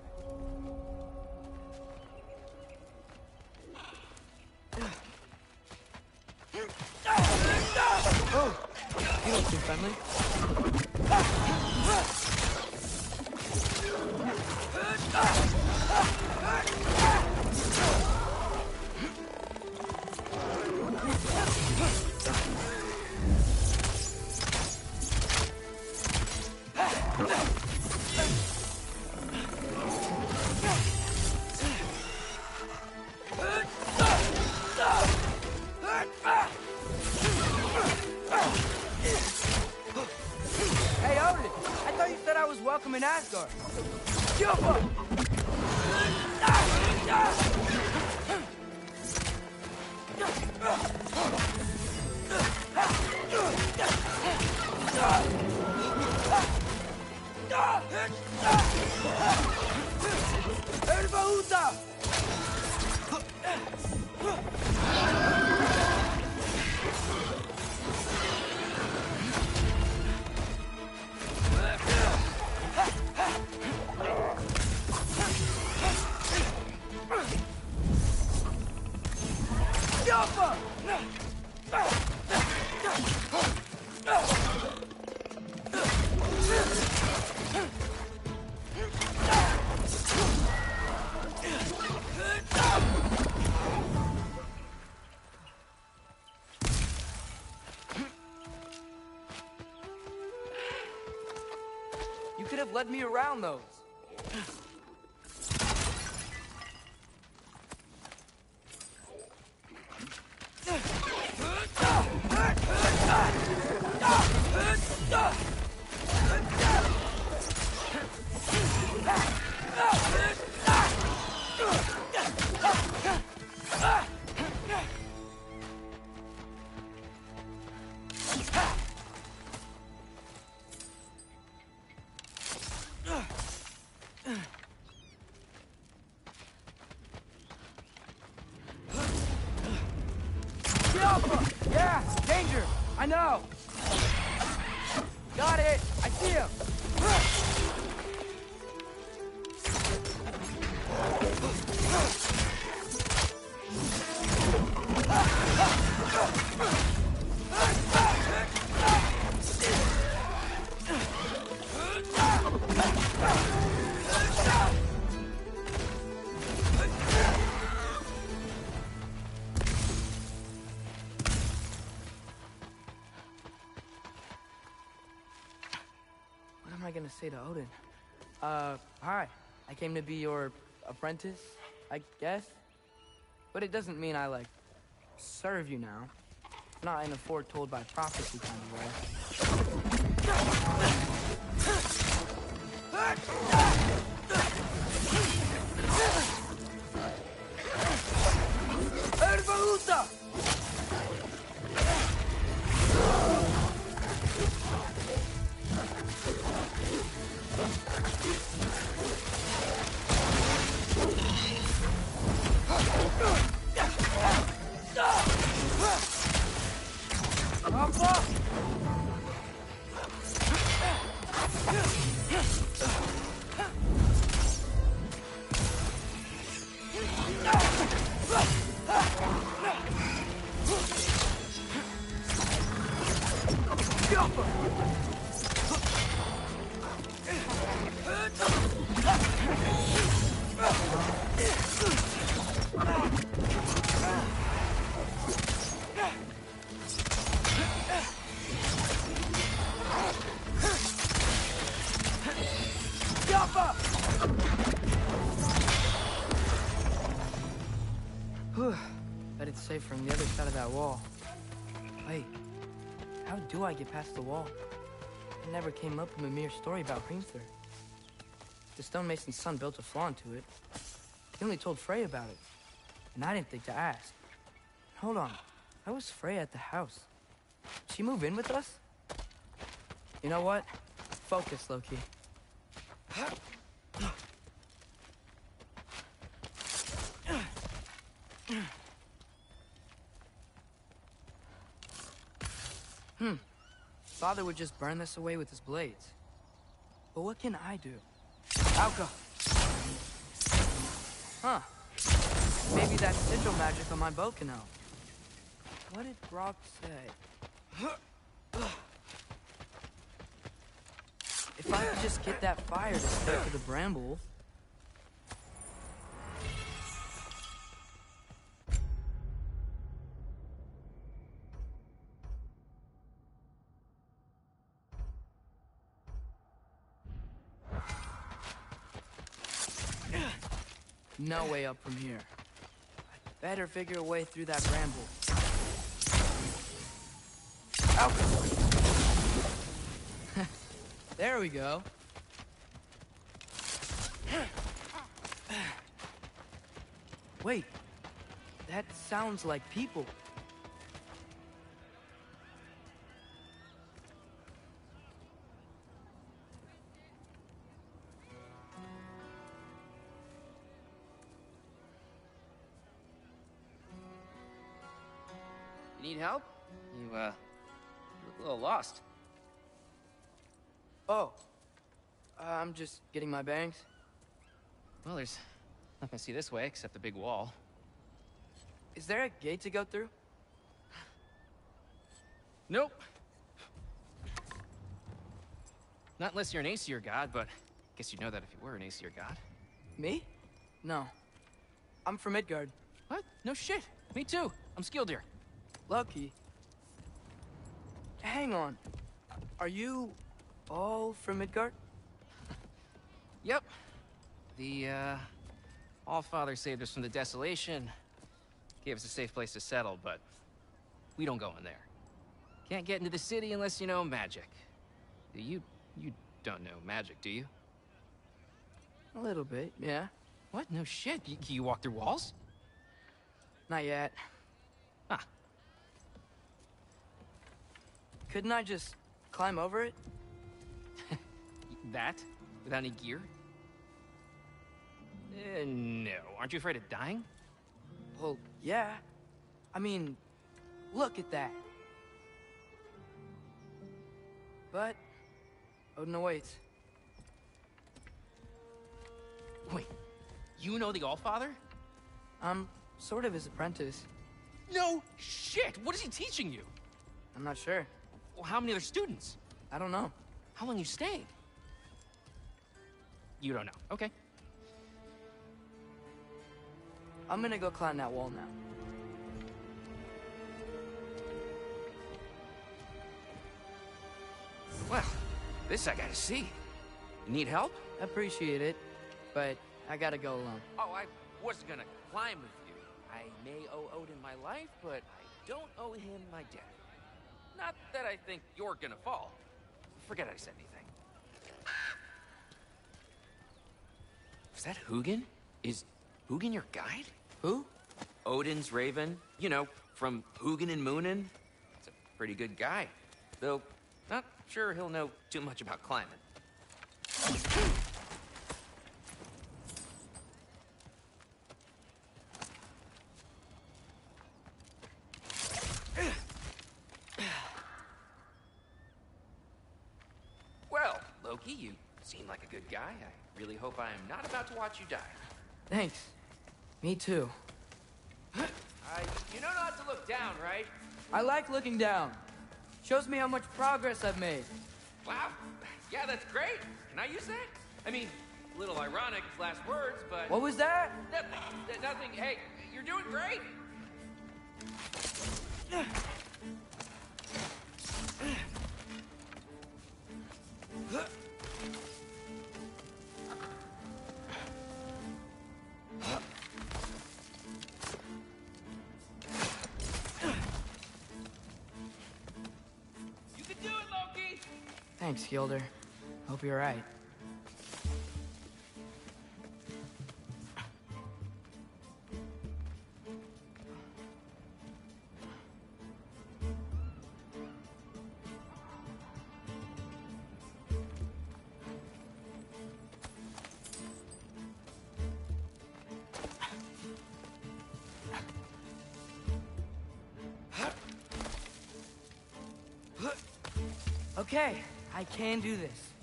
Oh! You don't seem friendly. Hey, Odin! I thought you said I was welcome in Asgard. Jump up! Erbaúta! You could have led me around those. Yeah, danger! I know! Got it! I see him! What am I gonna say to Odin? Hi. I came to be your apprentice, I guess? But it doesn't mean I, like, serve you now. Not in a foretold by prophecy kind of way. Erbaúta! Bet it's safe from the other side of that wall. Wait, how do I get past the wall? It never came up in Mimir's story about Hrimthur. the stonemason's son built a flaw into it. He only told Frey about it, and I didn't think to ask. Hold on, how was Frey at the house? Did she move in with us? You know what? Focus, Loki. Father would just burn this away with his blades. But what can I do? Alka! Huh. Maybe that sigil magic on my bow can help. What did Brock say? If I could just get that fire to stick to the bramble... No way up from here. I'd better figure a way through that bramble. Alka! There we go. Wait, that sounds like people. You need help? You, look a little lost. Oh, I'm just getting my bearings. Well, there's nothing to see this way except the big wall. Is there a gate to go through? Nope. Not unless you're an Aesir god, but I guess you'd know that if you were an Aesir god. Me? No. I'm from Midgard. What? No shit. Me too. I'm Skildir. Lucky. Hang on. Are you all from Midgard? Yep. The, Allfather saved us from the desolation. Gave us a safe place to settle, but we don't go in there. Can't get into the city unless you know magic. You don't know magic, do you? A little bit, yeah. What? No shit. Can you walk through walls? Not yet. Ah. Couldn't I just climb over it? That? Without any gear? No. Aren't you afraid of dying? Well, yeah. I mean, look at that. But Odin awaits. Wait, you know the Allfather? I'm sort of his apprentice. No shit! What is he teaching you? I'm not sure. Well, how many other students? I don't know. How long you stayed? You don't know. Okay. I'm gonna go climb that wall now. Well, this I gotta see. You need help? Appreciate it, but I gotta go alone. Oh, I wasn't gonna climb with you. I may owe Odin my life, but I don't owe him my death. Not that I think you're gonna fall. Forget I said anything. Was that Hugin? Is Hugin your guide? Who? Odin's raven. You know, from Hugin and Moonin. He's a pretty good guy. Though, not sure he'll know too much about climbing. Well, Loki, you seem like a good guy. I really hope I am not about to watch you die. Thanks. Me too. You know not to look down, right? I like looking down. Shows me how much progress I've made. Wow. Yeah, that's great. Can I use that? I mean, a little ironic, last words, but... What was that? Nothing. Hey, you're doing great. You can do it, Loki! Thanks, Gilder. Hope you're right. Okay, I can do this.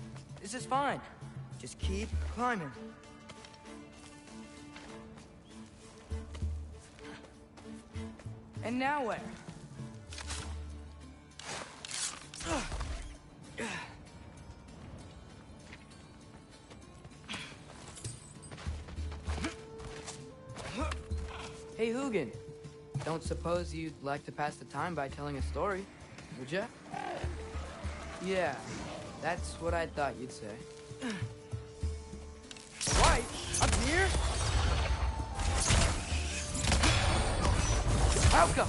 This is fine. Just keep climbing. And now where? Hey, Hugin. Don't suppose you'd like to pass the time by telling a story, would ya? Yeah, that's what I thought you'd say. Right, up here? How come?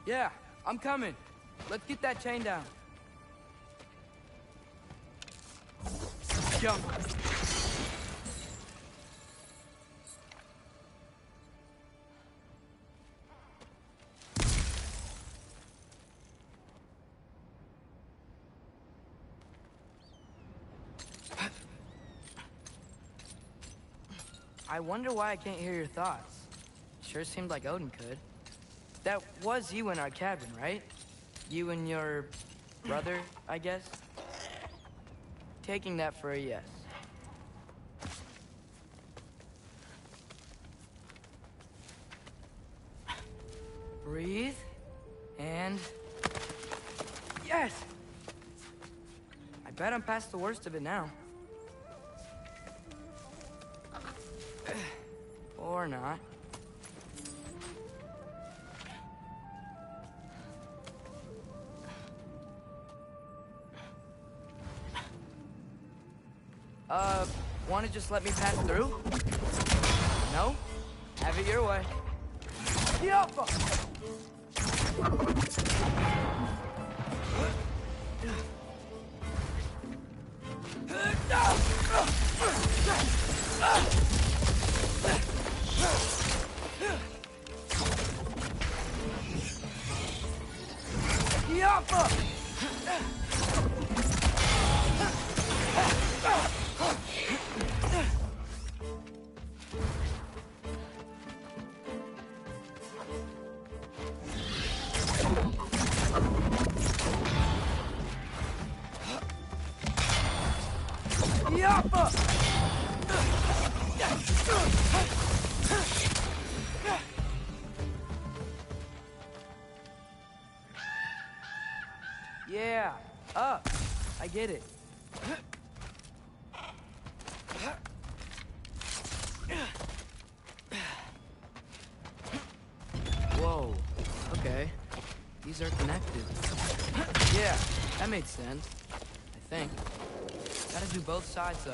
Yeah, I'm coming. Let's get that chain down. Jump. I wonder why I can't hear your thoughts. Sure seemed like Odin could. That was you in our cabin, right? You and your brother, I guess? Taking that for a yes. Breathe. And... yes! I bet I'm past the worst of it now. Or not. Wanna just let me pass through? No? Have it your way. Get up! Yeah, up. I get it. Whoa, okay. These are connected. Yeah, that made sense. I think. Gotta do both sides, though.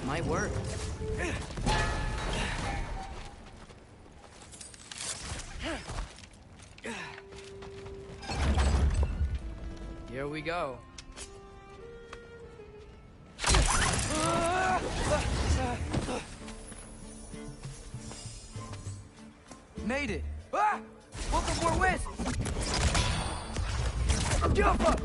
Might work. Here we go. made it. Ah! Welcome for West! Jump up!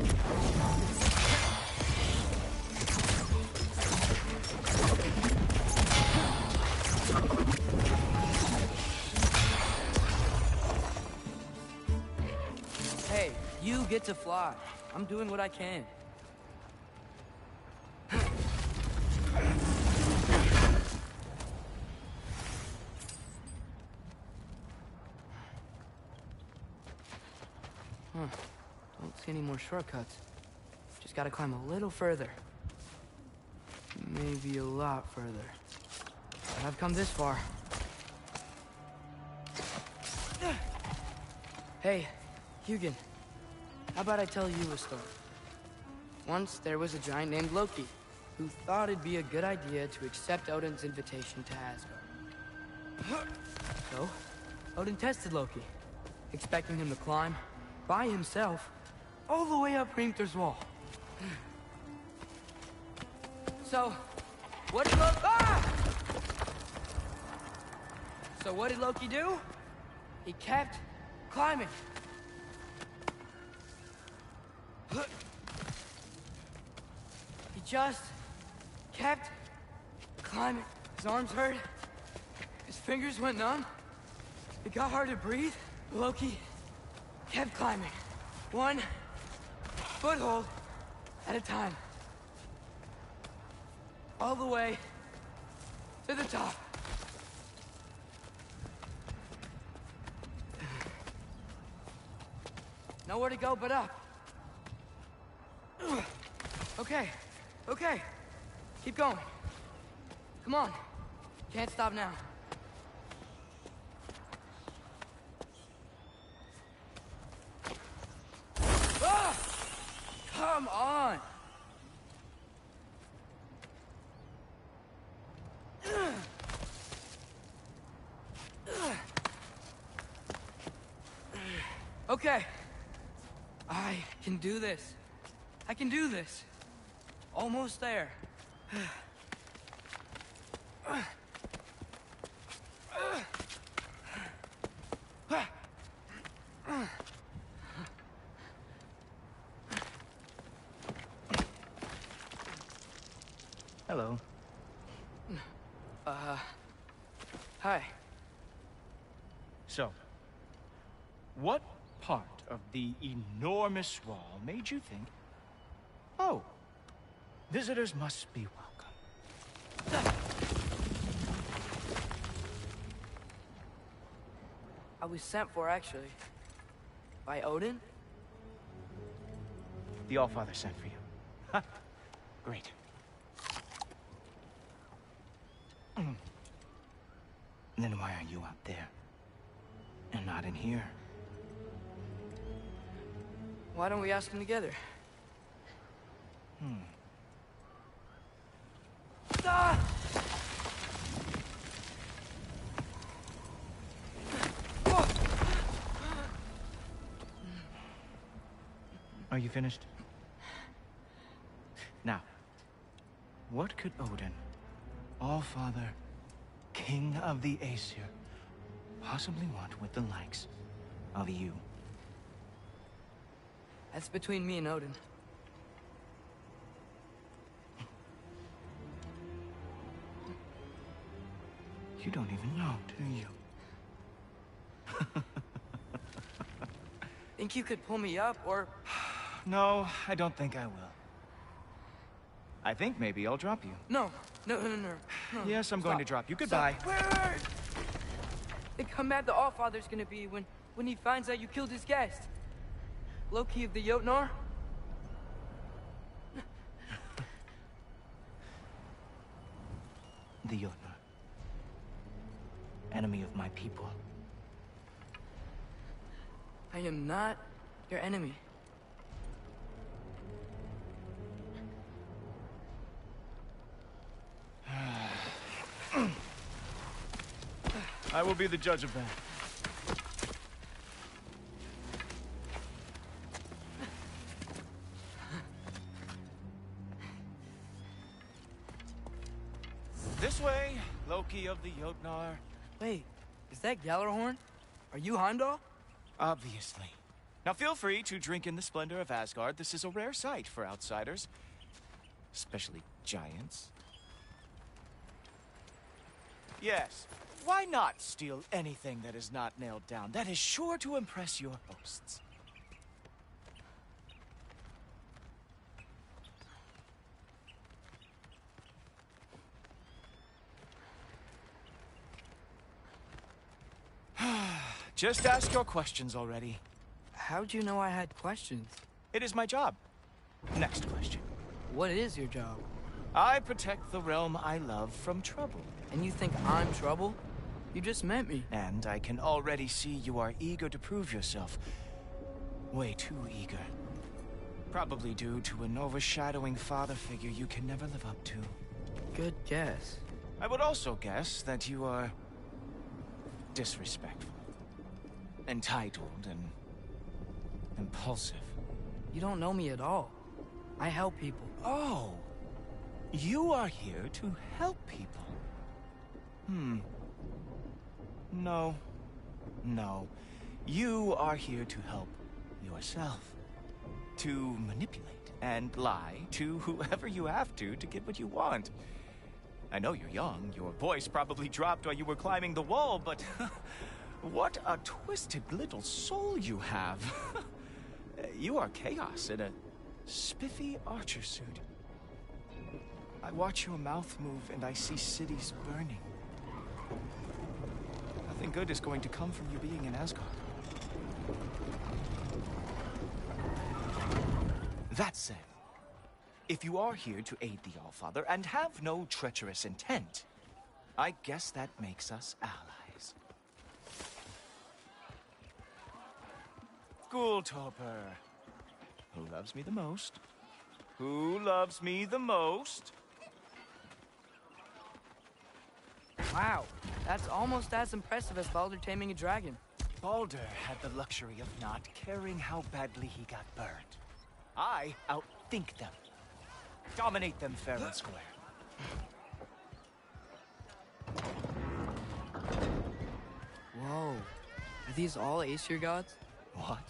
Hey, you get to fly. I'm doing what I can. Don't see any more shortcuts. Just gotta climb a little further. Maybe a lot further. But I've come this far. Hey, Hugin. How about I tell you a story? Once there was a giant named Loki, who thought it'd be a good idea to accept Odin's invitation to Asgard. So, Odin tested Loki, expecting him to climb, by himself, all the way up Hrimthur's wall. So, what did Loki do? He kept climbing. He just kept climbing. His arms hurt. His fingers went numb. It got hard to breathe. Loki kept climbing. One foothold at a time. All the way to the top. Nowhere to go but up. Okay, okay. Keep going. Come on. Can't stop now. Ah! Come on! Okay. I can do this. I can do this. Almost there. Hello. Hi. So, what part of the enormous wall made you think, oh, visitors must be welcome? I was sent for, actually. By Odin? The Allfather sent for you. Huh. Great. Then why are you out there? And not in here? Why don't we ask them together? Ah! Are you finished? Now, what could Odin, Allfather, King of the Aesir, possibly want with the likes of you? That's between me and Odin. You don't even know, do you? Think you could pull me up, or... No, I don't think I will. I think maybe I'll drop you. No. Yes, I'm going to drop you. Goodbye. Wait. Think how mad the Allfather's gonna be when he finds out you killed his guest. Loki of the Jotnar? The Jotnar. Enemy of my people. I am not your enemy. I will be the judge of that. This way, Loki of the Jotnar. Wait, is that Gjallarhorn? Are you Heimdall? Obviously. Now feel free to drink in the splendor of Asgard. This is a rare sight for outsiders. Especially giants. Yes, why not steal anything that is not nailed down? That is sure to impress your hosts. Just ask your questions already. How'd you know I had questions? It is my job. Next question. What is your job? I protect the realm I love from trouble. And you think I'm trouble? You just met me. And I can already see you are eager to prove yourself. Way too eager. Probably due to an overshadowing father figure you can never live up to. Good guess. I would also guess that you are disrespectful, entitled, and impulsive. You don't know me at all. I help people. Oh, you are here to help people. No. No. You are here to help yourself. To manipulate and lie to whoever you have to get what you want. I know you're young. Your voice probably dropped while you were climbing the wall, but what a twisted little soul you have. You are chaos in a spiffy archer suit. I watch your mouth move and I see cities burning. Nothing good is going to come from you being in Asgard. That said, if you are here to aid the Allfather and have no treacherous intent, I guess that makes us allies. Ghoultoper. Who loves me the most? Who loves me the most? Wow, that's almost as impressive as Baldur taming a dragon. Baldur had the luxury of not caring how badly he got burned. I outthink them. Dominate them fair and square. Whoa. Are these all Aesir gods? What?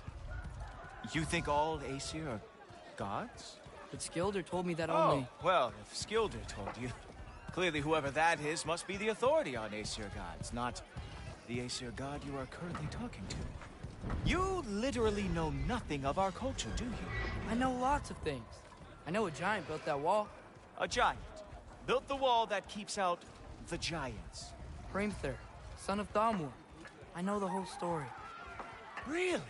You think all Aesir are gods? But Skilder told me that only... Oh, well, if Skilder told you, clearly whoever that is must be the authority on Aesir gods, not the Aesir god you are currently talking to. You literally know nothing of our culture, do you? I know lots of things. I know a giant built that wall. A giant built the wall that keeps out the giants. Hrimthur, son of Thamur. I know the whole story. Really?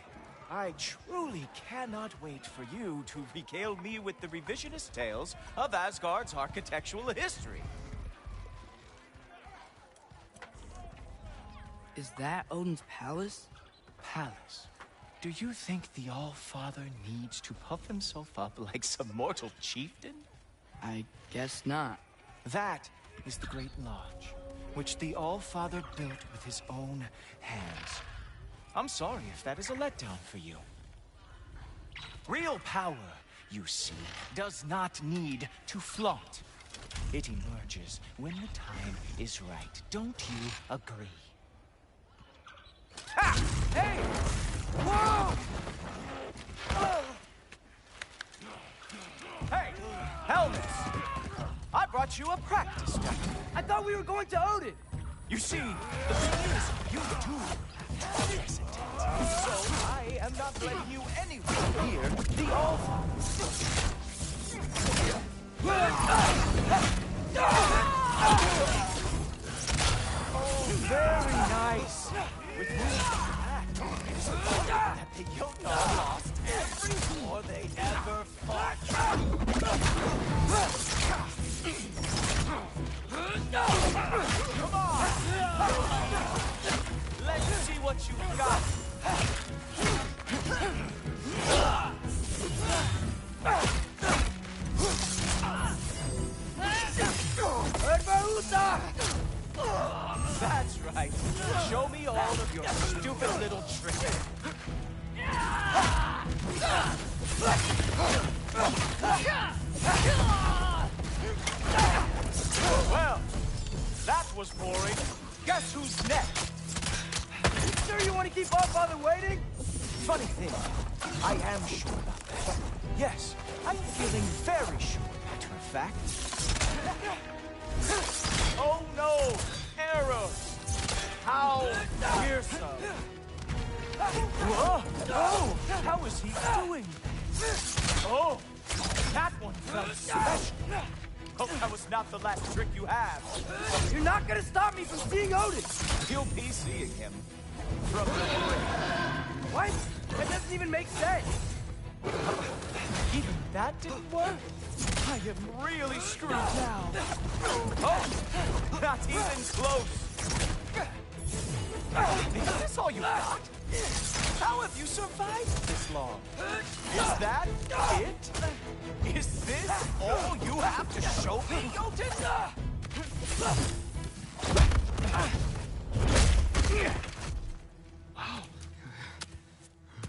I truly cannot wait for you to regale me with the revisionist tales of Asgard's architectural history. Is that Odin's palace? Palace? Do you think the All-Father needs to puff himself up like some mortal chieftain? I guess not. That is the Great Lodge, which the All-Father built with his own hands. I'm sorry if that is a letdown for you. Real power, you see, does not need to flaunt. It emerges when the time is right. Don't you agree? Ha! Hey! Whoa! Hey, Helmus! I brought you a practice dummy. I thought we were going to Odin! You see, the thing is, you too have this intent. So I am not letting you anywhere near the All-Father. Oh, very nice. With that the Jotnar lost every war they ever fought. Come on! Let's see what you got. That's right. Show me all of your stupid little tricks. Well, that was boring. Guess who's next? sure you want to keep Allfather waiting? Funny thing, I am sure about that. But yes, I'm feeling very sure, matter of fact. Oh no! Arrows! How fearsome! Whoa! Oh! How is he doing? Oh! That one felt special! Hope that was not the last trick you have. You're not gonna stop me from seeing Odin! You'll be seeing him. From the grave. What? That doesn't even make sense! Even that didn't work? I am really screwed now. Oh! Not even close! Is this all you got? How have you survived this long? Is that it? Is this all you have to show me, Jotun? Wow.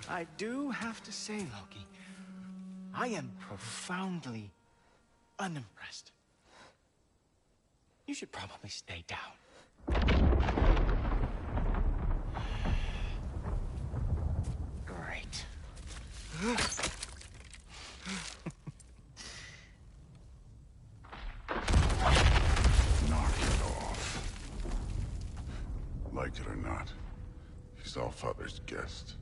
I do have to say, Loki, I am profoundly unimpressed. You should probably stay down. Great. Knock it off. Like it or not, he's Allfather's guest.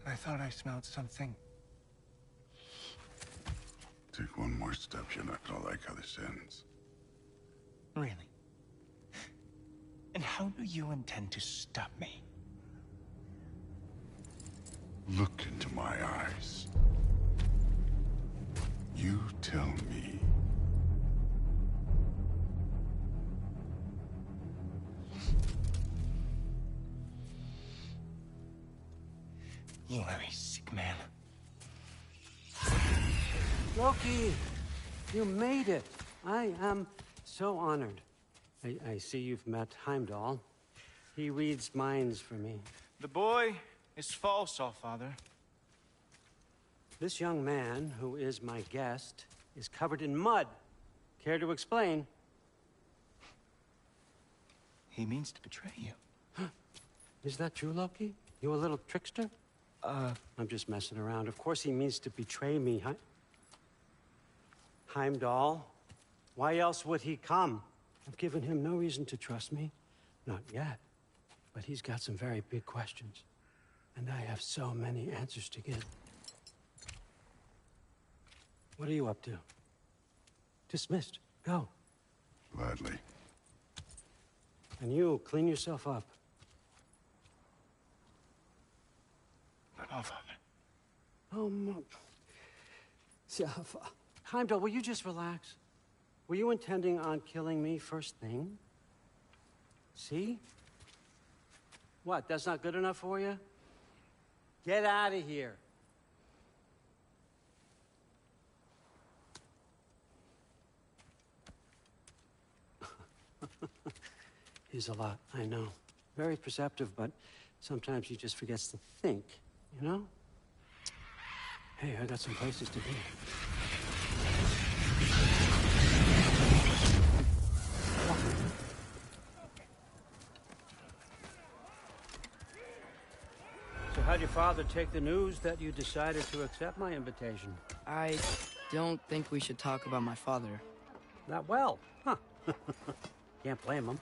I thought I smelled something. Take one more step, you're not gonna like how this ends. Really? And how do you intend to stop me? Look into my eyes. You tell me. You are a sick man. Loki, you made it. I am so honored. I see you've met Heimdall. He reads minds for me. The boy is false, Allfather. This young man, who is my guest, is covered in mud. Care to explain? He means to betray you. Is that true, Loki? You a little trickster? I'm just messing around. Of course he means to betray me, Heimdall. Why else would he come? I've given him no reason to trust me. Not yet. But he's got some very big questions. And I have so many answers to give. What are you up to? Dismissed. Go. Gladly. And you, clean yourself up. But Allfather. Oh, Heimdall, will you just relax? Were you intending on killing me first thing? See? What, that's not good enough for you? Get out of here. He's a lot, I know. Very perceptive, but sometimes he just forgets to think, you know? Hey, I got some places to be. So how'd your father take the news that you decided to accept my invitation? I don't think we should talk about my father. Not well, huh? Can't blame him.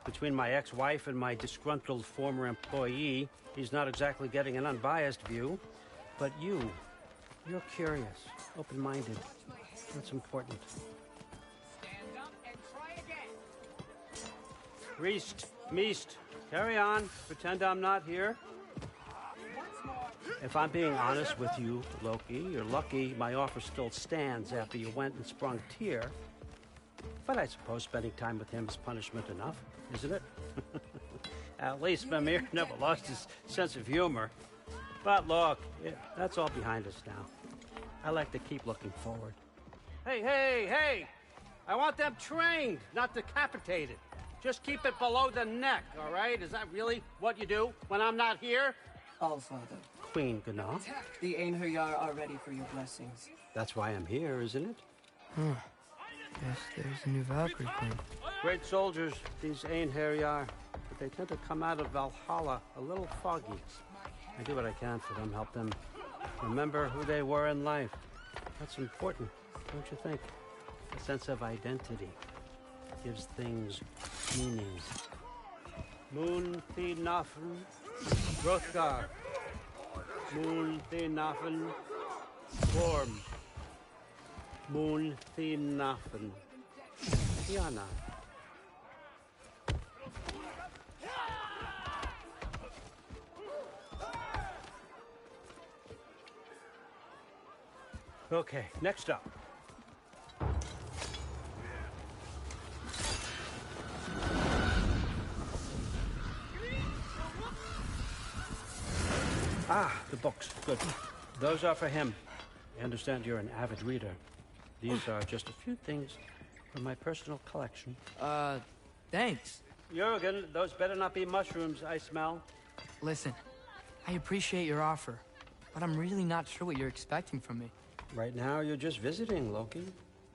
Between my ex-wife and my disgruntled former employee, he's not exactly getting an unbiased view. But you're curious, open-minded. That's important. Stand up and try again. Reist, Meest, carry on. Pretend I'm not here. If I'm being honest with you, Loki, you're lucky my offer still stands after you went and sprung Tyr. But I suppose spending time with him is punishment enough, isn't it? At least Mimir never lost his sense of humor. But look, that's all behind us now. I like to keep looking forward. Hey! I want them trained, not decapitated. Just keep it below the neck, all right? Is that really what you do when I'm not here? Allfather. Queen Gná. The Einherjar are ready for your blessings. That's why I'm here, isn't it? Guess there's a new Valkyrie queen. Great soldiers, these Einherjar. But they tend to come out of Valhalla a little foggy. I do what I can for them, help them remember who they were in life. That's important, don't you think? A sense of identity gives things meaning. Moon Thinafen, Rothgar. Moon Thinafen, Worm. Moon Thinafen, Tiana. Okay, next up. Ah, the books. Good. Those are for him. I understand you're an avid reader. These are just a few things from my personal collection. Thanks. Jurgen, those better not be mushrooms I smell. Listen, I appreciate your offer, but I'm really not sure what you're expecting from me. Right now, you're just visiting, Loki.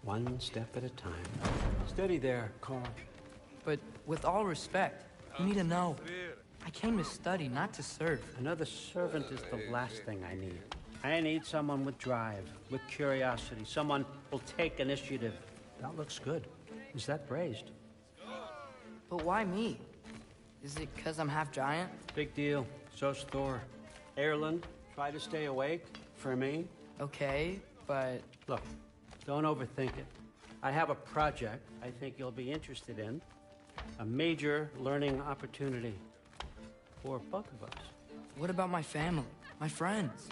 One step at a time. Steady there, Carl. But with all respect, you need to know, I came to study, not to serve. Another servant is the last thing I need. I need someone with drive, with curiosity, someone who'll take initiative. That looks good. Is that praised? But why me? Is it because I'm half giant? Big deal. So's Thor. Erland, try to stay awake for me. Okay, but... Look, don't overthink it. I have a project I think you'll be interested in. A major learning opportunity for both of us. What about my family? My friends?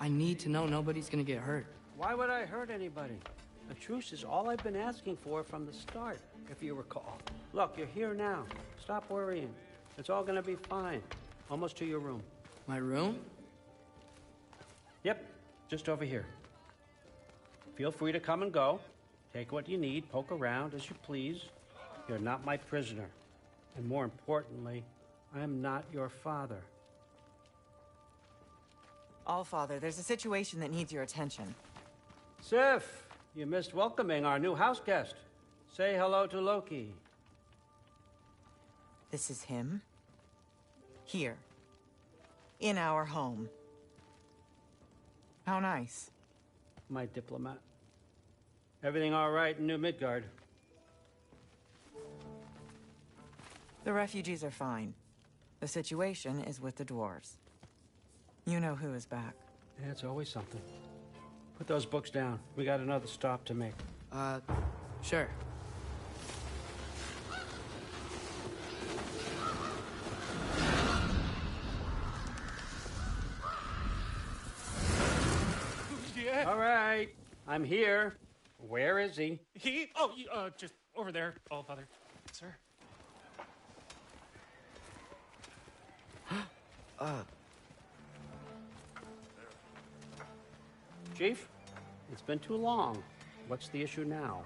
I need to know nobody's gonna get hurt. Why would I hurt anybody? A truce is all I've been asking for from the start, if you recall. Look, you're here now. Stop worrying. It's all gonna be fine. Almost to your room. My room? Yep, just over here. Feel free to come and go. Take what you need, poke around as you please. You're not my prisoner. And more importantly, I'm not your father. Allfather, there's a situation that needs your attention. Sif, you missed welcoming our new house guest. Say hello to Loki. This is him? Here. In our home. How nice. My diplomat. Everything all right in New Midgard? The refugees are fine. The situation is with the dwarves. You know who is back. Yeah, it's always something. Put those books down. We got another stop to make. Sure. Yeah. All right. I'm here. Where is he? Just over there, Allfather. Sir. Chief, it's been too long. What's the issue now?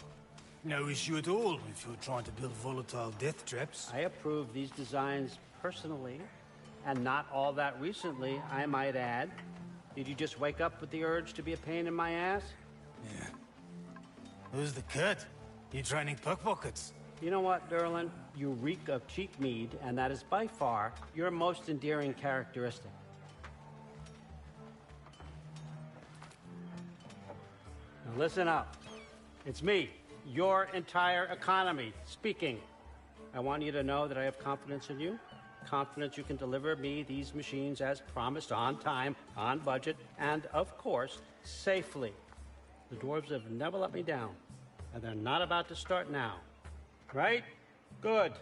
No issue at all if you're trying to build volatile death traps. I approve these designs personally, and not all that recently, I might add. Did you just wake up with the urge to be a pain in my ass? Yeah. Who's the cut? You training pickpockets? You know what, Derlin? You reek of cheap mead, and that is by far your most endearing characteristic. Now listen up. It's me, your entire economy, speaking. I want you to know that I have confidence in you. Confidence you can deliver me these machines as promised, on time, on budget, and, of course, safely. The dwarves have never let me down, and they're not about to start now. Right? Good.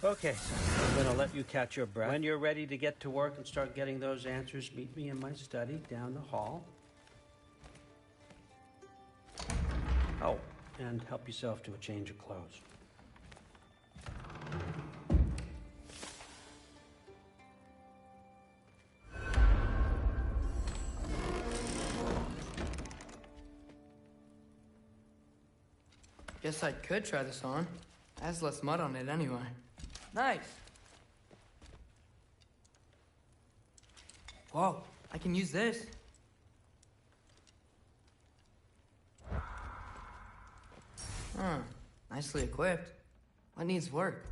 Okay, I'm gonna let you catch your breath. When you're ready to get to work and start getting those answers, meet me in my study down the hall. Oh, and help yourself to a change of clothes. Guess I could try this on. Has less mud on it anyway. Nice. Whoa, I can use this. Huh, nicely equipped. What needs work?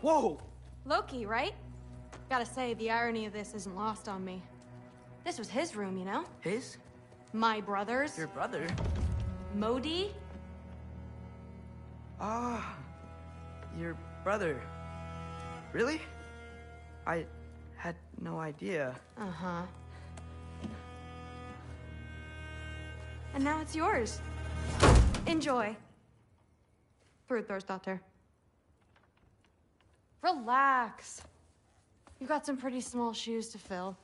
Whoa! Loki, right? Gotta say, the irony of this isn't lost on me. This was his room, you know? His? My brother's. Your brother? Modi? Ah, your brother. Really? I had no idea. Uh-huh. And now it's yours. Enjoy. Fruthorsdotter. Relax. You've got some pretty small shoes to fill.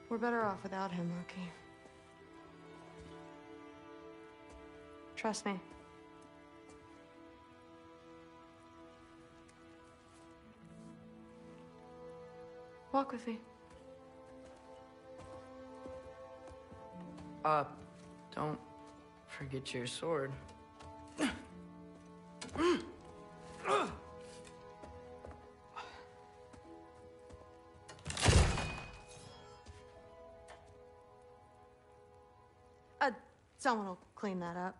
We're better off without him, Loki. Trust me. Walk with me. Don't forget your sword. Someone will clean that up.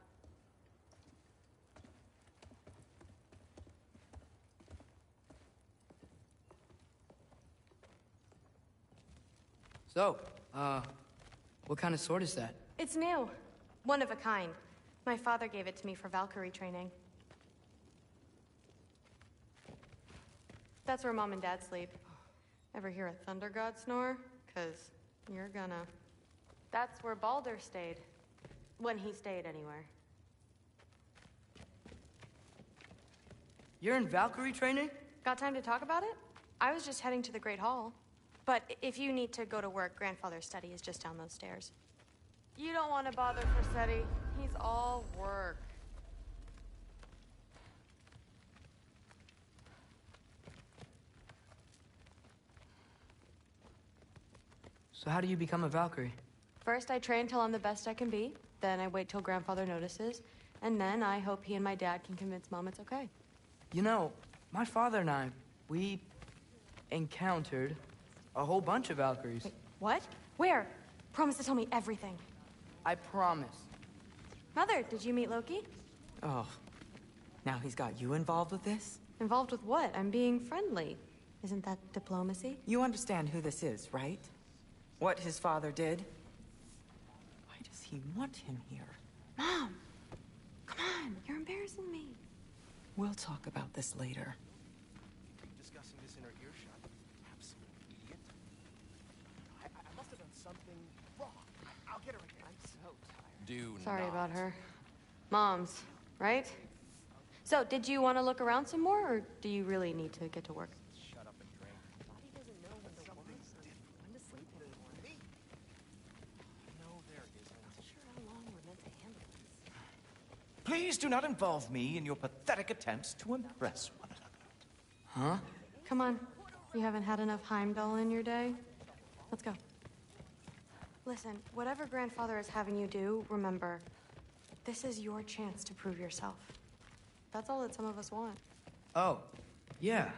So, what kind of sword is that? It's new. One of a kind. My father gave it to me for Valkyrie training. That's where Mom and Dad sleep. Ever hear a thunder god snore? 'Cause you're gonna. That's where Baldur stayed. When he stayed, anywhere. You're in Valkyrie training? Got time to talk about it? I was just heading to the Great Hall. But if you need to go to work, Grandfather's study is just down those stairs. You don't want to bother Corsetti. He's all work. So how do you become a Valkyrie? First, I train till I'm the best I can be. Then I wait till Grandfather notices. And then I hope he and my dad can convince Mom it's okay. You know, my father and I, we encountered a whole bunch of Valkyries. Wait, what? Where? Promise to tell me everything. I promise. Mother, did you meet Loki? Oh, now he's got you involved with this? Involved with what? I'm being friendly. Isn't that diplomacy? You understand who this is, right? What his father did? Why does he want him here? Mom! Come on, you're embarrassing me. We'll talk about this later. Discussing this in her earshot. Absolute idiot. I must have done something wrong. I'll get her again. I'm so tired. Sorry about her. Mom's, right? So, did you want to look around some more, or do you really need to get to work? Shut up and drink. Body doesn't know when something's different. When to sleep with me. No, there isn't. Not sure how long we're meant to handle this. Please do not involve me in your pathetic attempts to impress one another. Huh? Come on. You haven't had enough Heimdall in your day? Let's go. Listen, whatever Grandfather is having you do, remember, this is your chance to prove yourself. That's all that some of us want. Oh, yeah.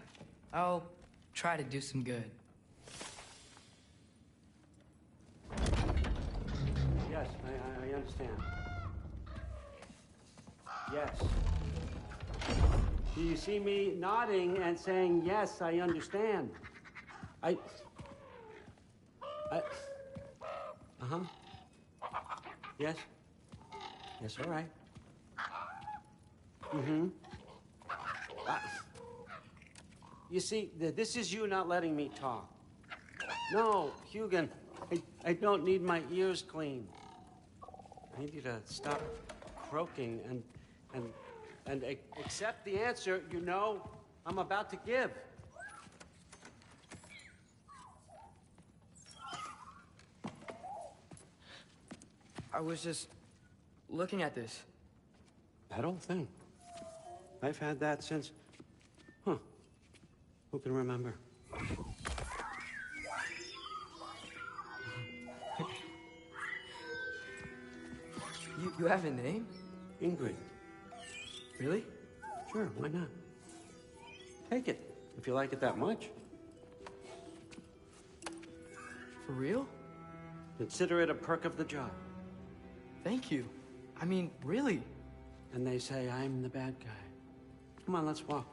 I'll try to do some good. Yes, I understand. Yes. Do you see me nodding and saying, yes, I understand? Uh-huh. Yes? Yes, all right. Mm-hmm. You see, this is you not letting me talk. No, Hugin, I don't need my ears cleaned. I need you to stop croaking and accept the answer you know I'm about to give. I was just looking at this. That old thing. I've had that since... Who can remember? You have a name? Ingrid. Really? Sure, why not? Take it, if you like it that much. For real? Consider it a perk of the job. Thank you. I mean, really. And they say I'm the bad guy. Come on, let's walk.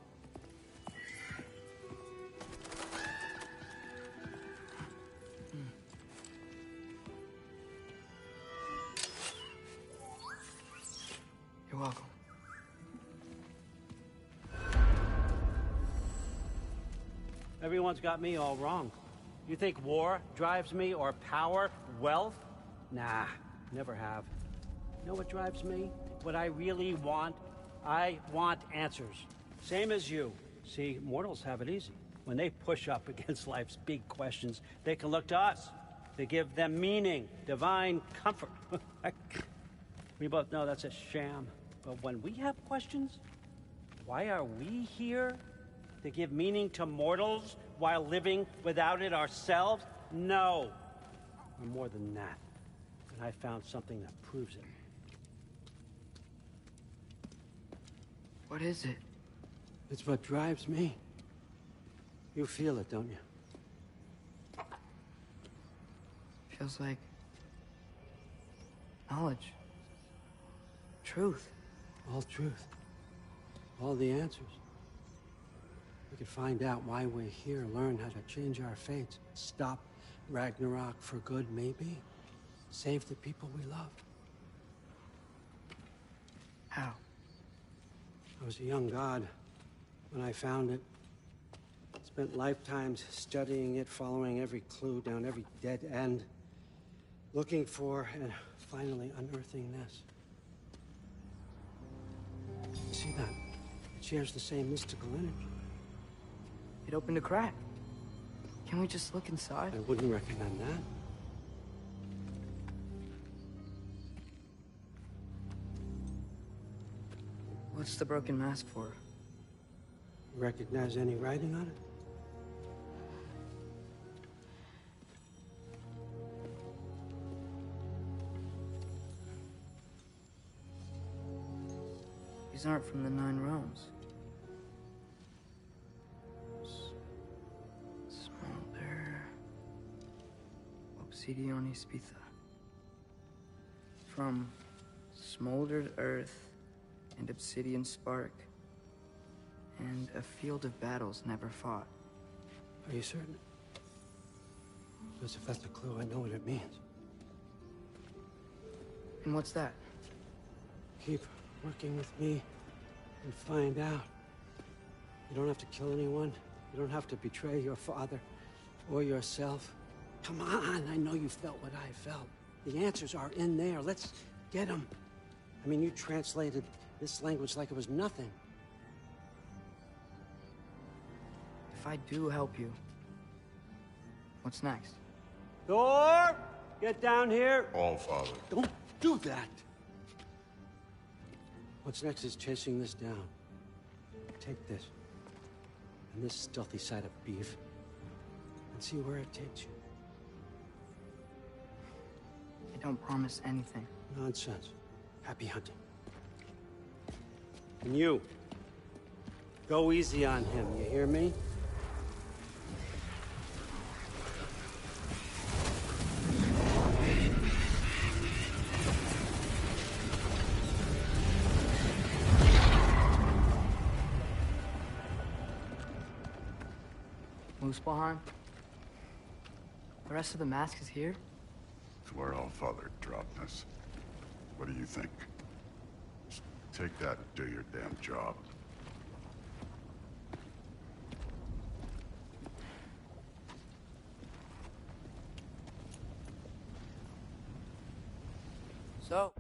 You're welcome. Everyone's got me all wrong. You think war drives me, or power, wealth? Nah, never have. You know what drives me? What I really want? I want answers. Same as you. See, mortals have it easy. When they push up against life's big questions, they can look to us. They give them meaning, divine comfort. We both know that's a sham. But when we have questions, why are we here? To give meaning to mortals while living without it ourselves? No. We're more than that. And I found something that proves it. What is it? It's what drives me. You feel it, don't you? Feels like knowledge. Truth. All truth. All the answers. We could find out why we're here, learn how to change our fates, stop Ragnarok for good, maybe. Save the people we love. How? I was a young god when I found it. Spent lifetimes studying it, following every clue down every dead end, looking for and finally unearthing this. You see that? It shares the same mystical energy. It opened a crack. Can we just look inside? I wouldn't recommend that. What's the broken mask for? You recognize any writing on it? These aren't from the Nine Realms. Smolder. Obsidione Spitha. From Smoldered earth and obsidian spark. And a field of battles never fought. Are you certain? Because if that's a clue, I know what it means. And what's that? Keep working with me and find out. You don't have to kill anyone. You don't have to betray your father or yourself. Come on, I know you felt what I felt. The answers are in there. Let's get them. I mean, you translated this language like it was nothing. If I do help you, what's next? Thor! Get down here! All Father. Don't do that! What's next is chasing this down. Take this, and this stealthy side of beef, and see where it takes you. I don't promise anything. Nonsense. Happy hunting. And you, go easy on him, you hear me? Muspelheim? The rest of the mask is here? It's where All Father dropped us. What do you think? Just take that and do your damn job. So...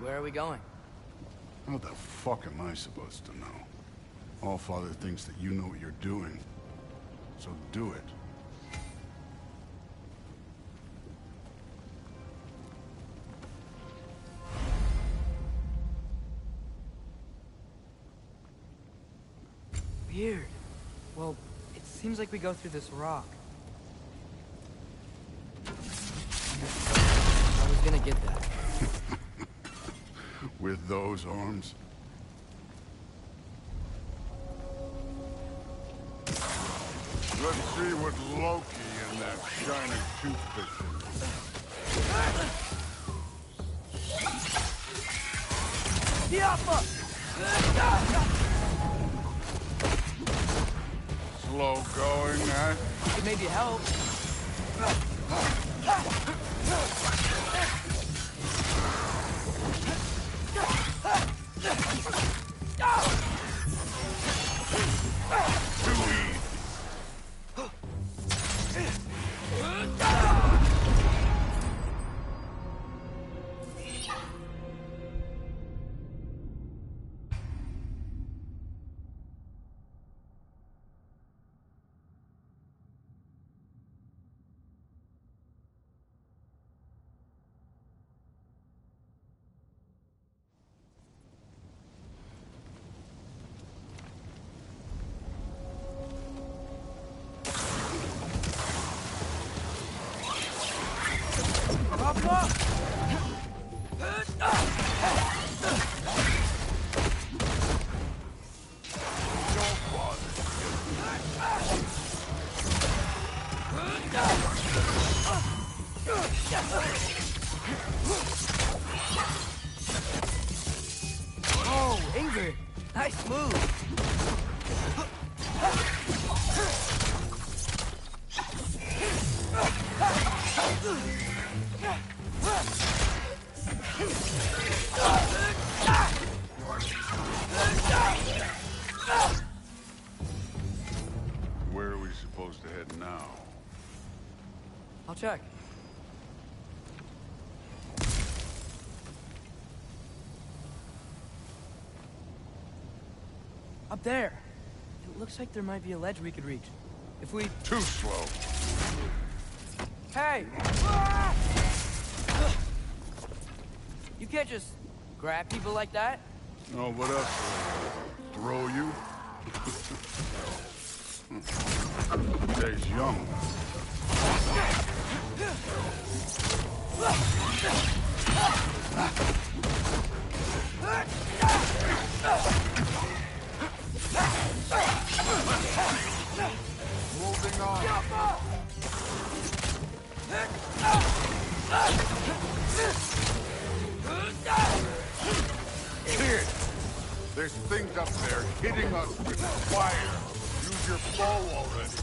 Where are we going? What the fuck am I supposed to know? All Father thinks that you know what you're doing. So do it. Weird. Well, it seems like we go through this rock. I was gonna get that. With those arms? Let's see what Loki and that shiny toothpick can do. Slow going, huh? Could maybe help. Oh, Ingrid. Nice move. Where are we supposed to head now? I'll check. Up there. It looks like there might be a ledge we could reach. If we... Too slow. Hey! You can't just grab people like that. Oh, what else? Throw you? Stays young. Moving on. Kid, there's things up there hitting us with fire. Use your bow already.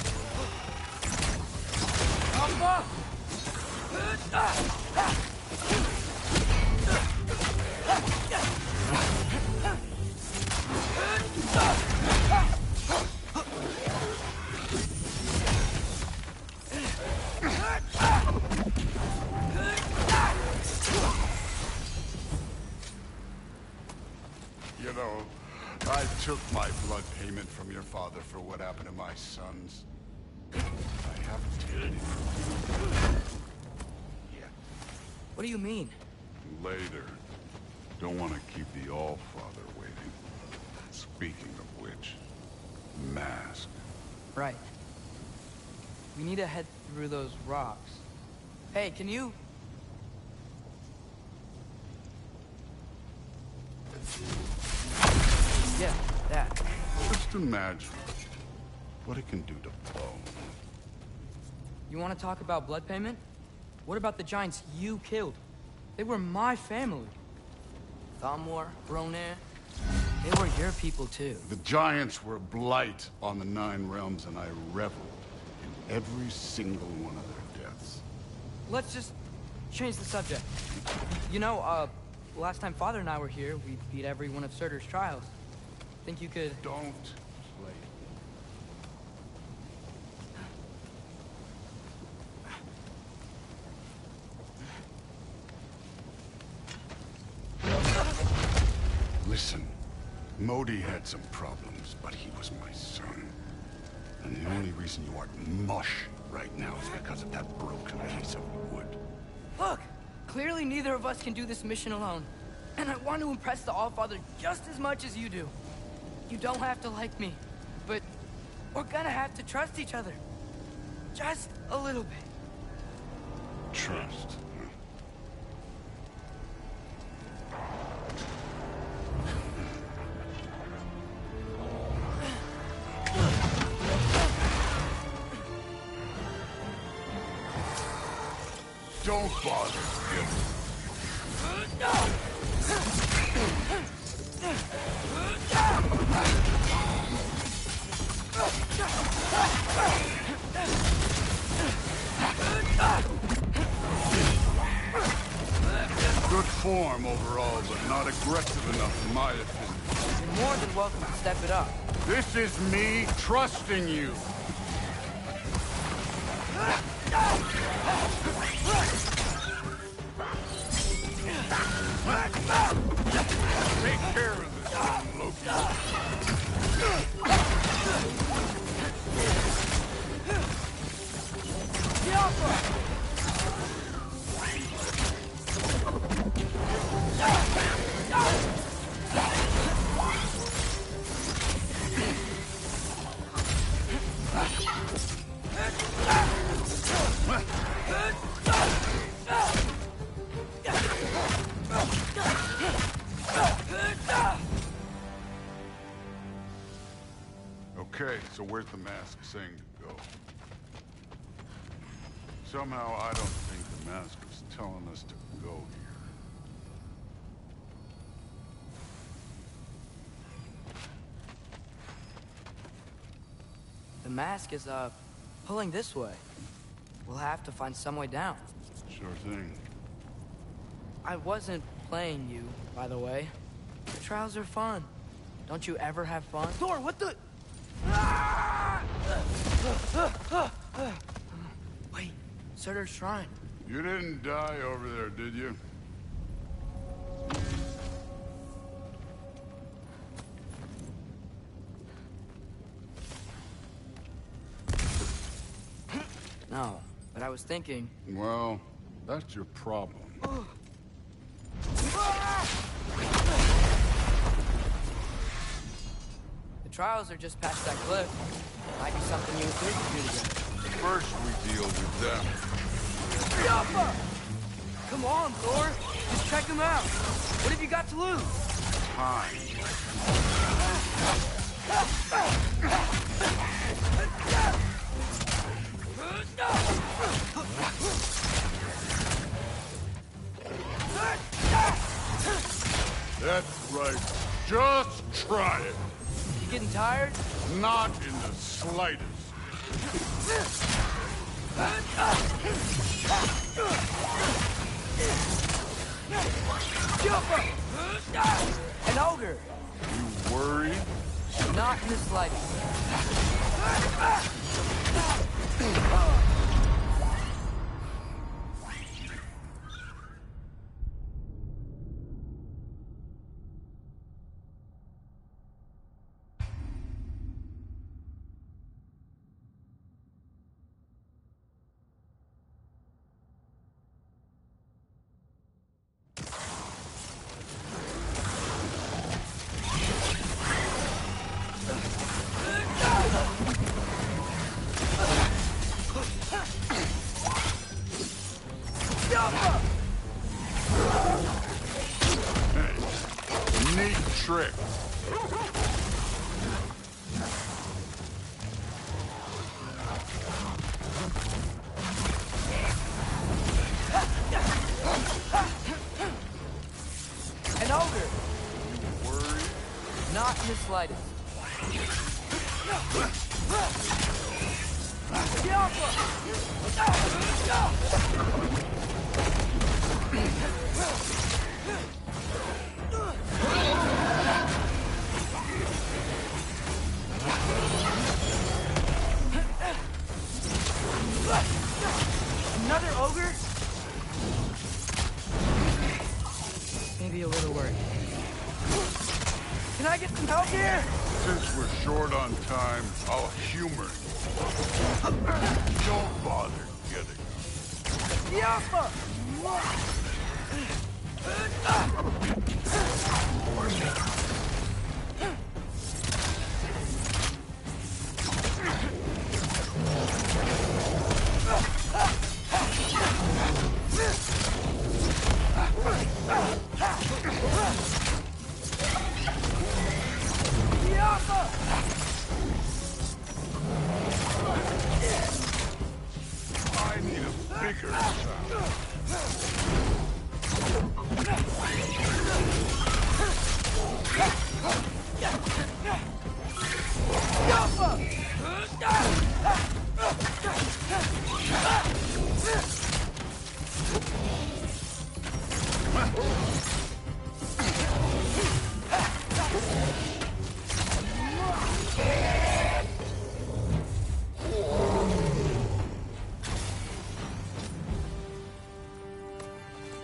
You know, I took my blood payment from your father for what happened to my sons. I haven't taken it from you yet. What do you mean? Later. Don't want to keep the All-Father waiting. Speaking of which, mask. Right. We need to head through those rocks. Hey, can you... Yeah, that. Just imagine what it can do to bone. You want to talk about blood payment? What about the giants you killed? They were my family. Thamor, Bronir, they were your people too. The giants were a blight on the Nine Realms, and I reveled in every single one of their deaths. Let's just change the subject. You know, last time Father and I were here, we beat every one of Surtur's trials. Think you could... Don't play. Listen, Modi had some problems, but he was my son. And the only reason you aren't mush right now is because of that broken piece of wood. Look! Clearly neither of us can do this mission alone. And I want to impress the All-Father just as much as you do. You don't have to like me, but we're gonna have to trust each other. Just a little bit. Trust. Don't bother, kid. Good form overall, but not aggressive enough in my opinion. You're more than welcome to step it up. This is me trusting you. Take care of this, Loki. where's the mask saying to go? Somehow I don't think the mask is telling us to go here. The mask is, pulling this way. We'll have to find some way down. Sure thing. I wasn't playing you, by the way. The trials are fun. Don't you ever have fun? Thor, what the... Wait, Surtur's shrine. You didn't die over there, did you? No, but I was thinking... Well, that's your problem. The trials are just past that cliff. Might be something you and Thor can do together. First we deal with them. Yappa! Come on, Thor. Just check them out. What have you got to lose? That's right. Just try it. You getting tired? Not in the slightest. An ogre. You worried? Not in the slightest. Neat trick. An ogre. You worried? Not in the slightest. Another ogre? Maybe a little worried. Can I get some help here? Since we're short on time, I'll humor you. Don't bother getting up. Yappa! I need a bigger sound.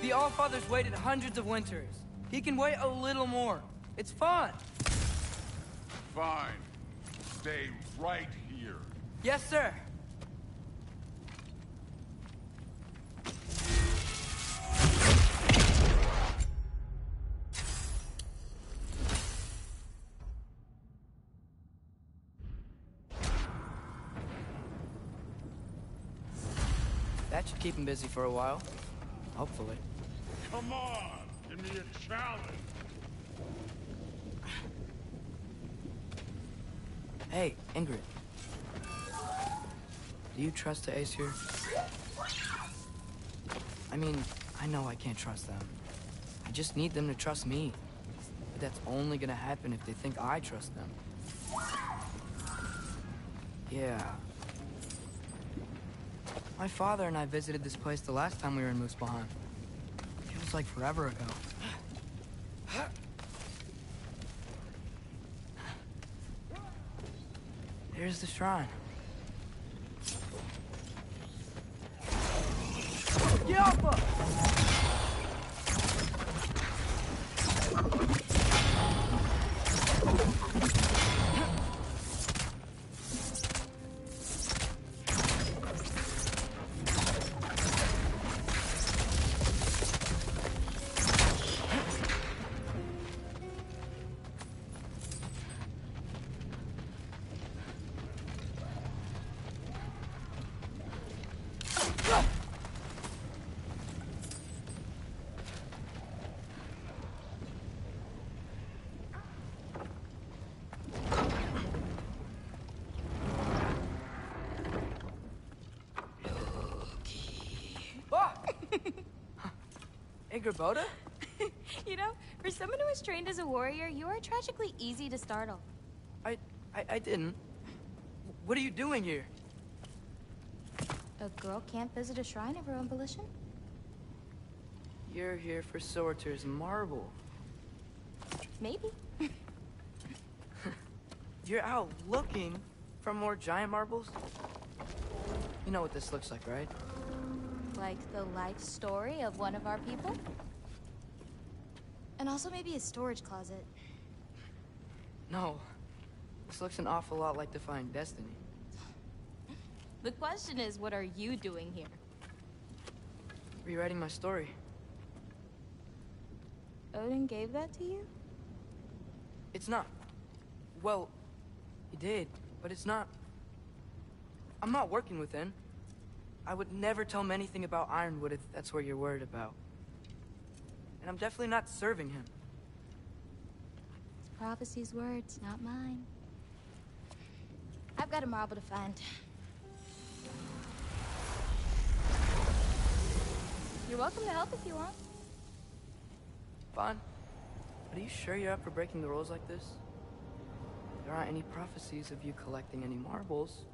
The Allfather's waited hundreds of winters. He can wait a little more. It's fun. Fine. Stay right here. Yes, sir. That should keep him busy for a while. Hopefully. Come on, give me a challenge. Hey, Ingrid. Do you trust the Aesir? I mean, I know I can't trust them. I just need them to trust me. But that's only gonna happen if they think I trust them. Yeah. My father and I visited this place the last time we were in Muspelheim. Feels like forever ago. Here's the shrine. Yappa! Hey, Gerboda? You know, for someone who was trained as a warrior, you are tragically easy to startle. I didn't. What are you doing here? A girl can't visit a shrine of her own volition? You're here for Sorter's marble. Maybe. You're out looking for more giant marbles? You know what this looks like, right? Like the life story of one of our people? And also maybe a storage closet. No. This looks an awful lot like Defying Destiny. The question is, what are you doing here? Rewriting my story. Odin gave that to you? It's not. Well, he did, but it's not. I'm not working with him. I would never tell him anything about Ironwood if that's what you're worried about. And I'm definitely not serving him. It's prophecy's words, not mine. I've got a marble to find. You're welcome to help if you want. Fine. But are you sure you're up for breaking the rules like this? There aren't any prophecies of you collecting any marbles.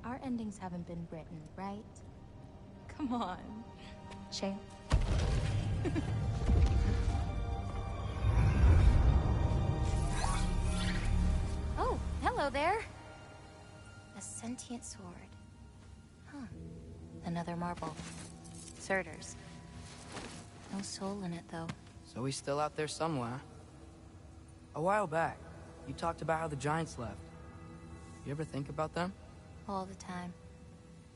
Our endings haven't been written, right? Come on. Shame. Oh, hello there. A sentient sword. Huh. Another marble. Surtur's. No soul in it, though. So he's still out there somewhere. A while back, you talked about how the giants left. You ever think about them? All the time.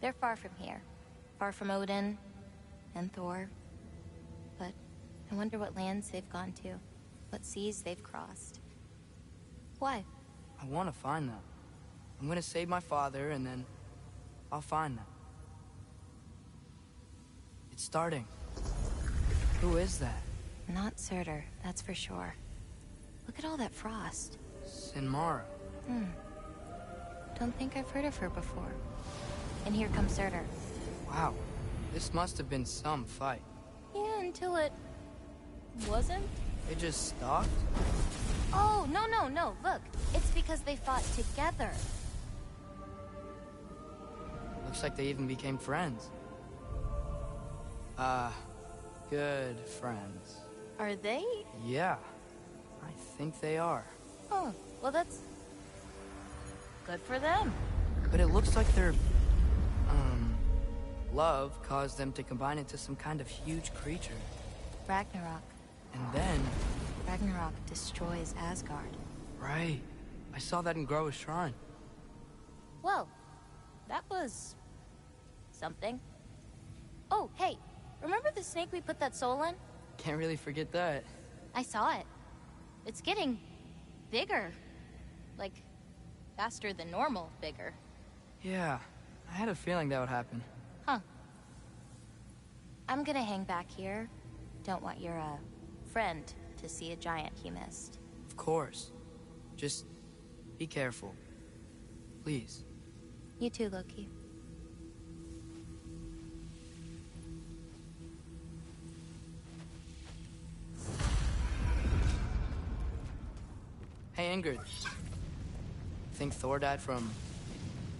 They're far from here. Far from Odin and Thor. But I wonder what lands they've gone to. What seas they've crossed. Why? I want to find them. I'm gonna save my father, and then I'll find them. It's starting. Who is that? Not Surtur, that's for sure. Look at all that frost. Sinmara. Don't think I've heard of her before. And here comes Surtur. Wow. This must have been some fight. Yeah, until it... wasn't? It just stopped? Oh, no. Look, it's because they fought together. Looks like they even became friends. Good friends. Are they? Yeah. I think they are. Oh, well that's... good for them. But it looks like their... love caused them to combine into some kind of huge creature. Ragnarok. And then... Ragnarok destroys Asgard. Right. I saw that in Groa's shrine. Well, that was... something. Oh, hey, remember the snake we put that soul in? Can't really forget that. I saw it. It's getting... bigger. Like, faster than normal bigger. Yeah, I had a feeling that would happen. Huh. I'm gonna hang back here. Don't want your, friend to see a giant he missed. Of course. Just be careful. Please. You too, Loki. angered. Think Thor died from...